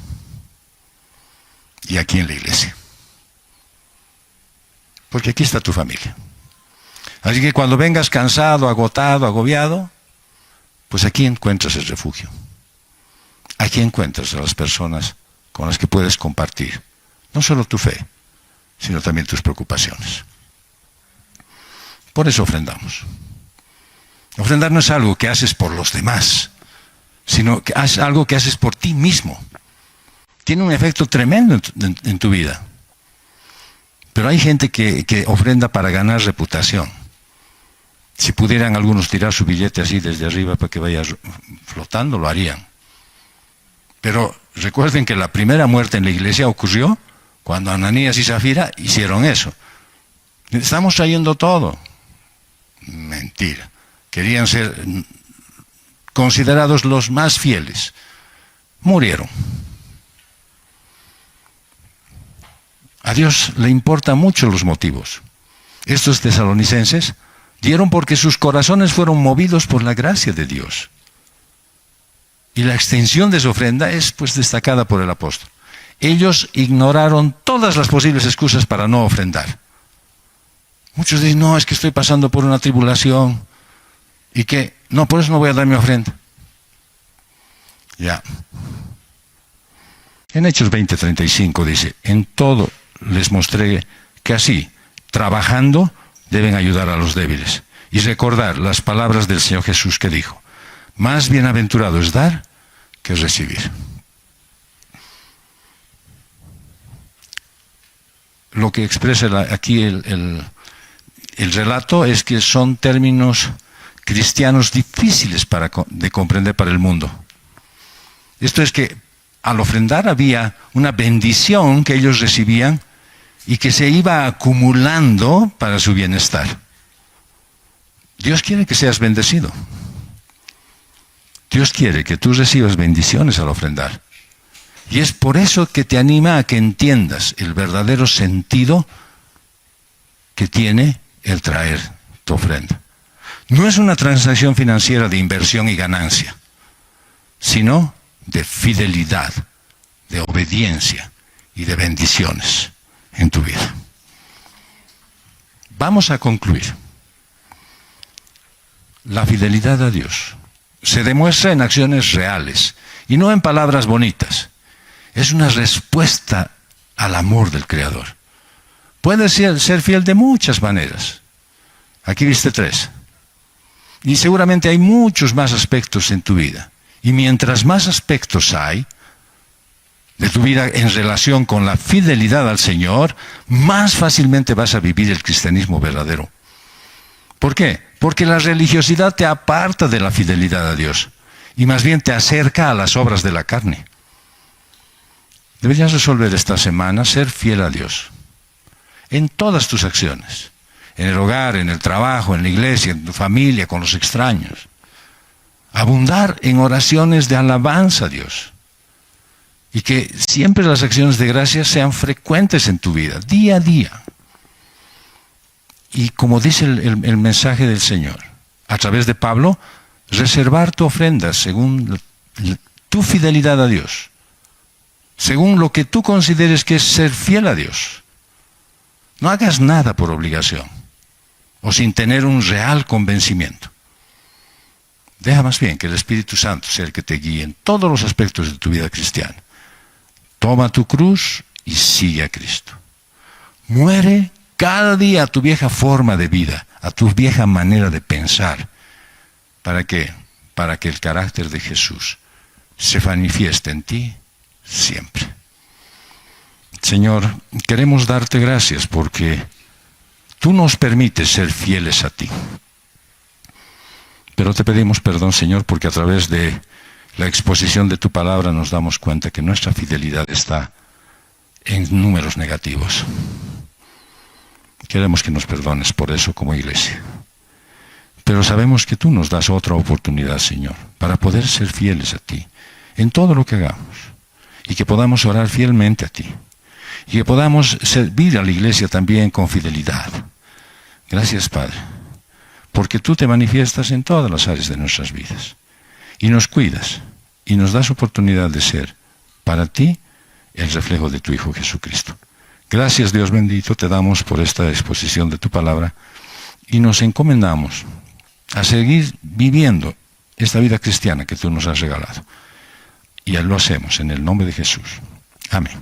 A: Y aquí en la iglesia. Porque aquí está tu familia. Así que cuando vengas cansado, agotado, agobiado, pues aquí encuentras el refugio. Aquí encuentras a las personas con las que puedes compartir no solo tu fe, sino también tus preocupaciones. Por eso ofrendamos. Ofrendar no es algo que haces por los demás, sino que es algo que haces por ti mismo. Tiene un efecto tremendo en tu vida. Pero hay gente que ofrenda para ganar reputación. Si pudieran algunos tirar su billete así desde arriba para que vaya flotando, lo harían. Pero recuerden que la primera muerte en la iglesia ocurrió cuando Ananías y Zafira hicieron eso. Estamos trayendo todo. Mentira. Querían ser considerados los más fieles. Murieron. A Dios le importan mucho los motivos. Estos tesalonicenses dieron porque sus corazones fueron movidos por la gracia de Dios. Y la extensión de su ofrenda es pues destacada por el apóstol. Ellos ignoraron todas las posibles excusas para no ofrendar. Muchos dicen, no, es que estoy pasando por una tribulación. Y que, no, por eso no voy a dar mi ofrenda. Ya. En Hechos 20:35 dice, en todo les mostré que así, trabajando, deben ayudar a los débiles. Y recordar las palabras del Señor Jesús que dijo, más bienaventurado es dar que recibir. Lo que expresa aquí el relato es que son términos cristianos difíciles de comprender para el mundo. Esto es que al ofrendar había una bendición que ellos recibían y que se iba acumulando para su bienestar. Dios quiere que seas bendecido. Dios quiere que tú recibas bendiciones al ofrendar. Y es por eso que te anima a que entiendas el verdadero sentido que tiene el traer tu ofrenda. No es una transacción financiera de inversión y ganancia, sino de fidelidad, de obediencia y de bendiciones en tu vida. Vamos a concluir. La fidelidad a Dios se demuestra en acciones reales y no en palabras bonitas. Es una respuesta al amor del Creador. Puedes ser fiel de muchas maneras. Aquí viste 3. Y seguramente hay muchos más aspectos en tu vida. Y mientras más aspectos hay de tu vida en relación con la fidelidad al Señor, más fácilmente vas a vivir el cristianismo verdadero. ¿Por qué? Porque la religiosidad te aparta de la fidelidad a Dios y más bien te acerca a las obras de la carne. Deberías resolver esta semana ser fiel a Dios en todas tus acciones, en el hogar, en el trabajo, en la iglesia, en tu familia, con los extraños. Abundar en oraciones de alabanza a Dios. Y que siempre las acciones de gracia sean frecuentes en tu vida, día a día. Y como dice el mensaje del Señor, a través de Pablo, reservar tu ofrenda según tu fidelidad a Dios, según lo que tú consideres que es ser fiel a Dios. No hagas nada por obligación o sin tener un real convencimiento. Deja más bien que el Espíritu Santo sea el que te guíe en todos los aspectos de tu vida cristiana. Toma tu cruz y sigue a Cristo. Muere cada día a tu vieja forma de vida, a tu vieja manera de pensar. ¿Para qué? Para que el carácter de Jesús se manifieste en ti siempre. Señor, queremos darte gracias porque tú nos permites ser fieles a ti. Pero te pedimos perdón, Señor, porque a través de la exposición de tu palabra nos damos cuenta que nuestra fidelidad está en números negativos. Queremos que nos perdones por eso como iglesia. Pero sabemos que tú nos das otra oportunidad, Señor, para poder ser fieles a ti en todo lo que hagamos. Y que podamos orar fielmente a ti. Y que podamos servir a la iglesia también con fidelidad. Gracias, Padre, porque tú te manifiestas en todas las áreas de nuestras vidas. Y nos cuidas, y nos das oportunidad de ser, para ti, el reflejo de tu Hijo Jesucristo. Gracias, Dios bendito, te damos por esta exposición de tu palabra, y nos encomendamos a seguir viviendo esta vida cristiana que tú nos has regalado. Y lo hacemos en el nombre de Jesús. Amén.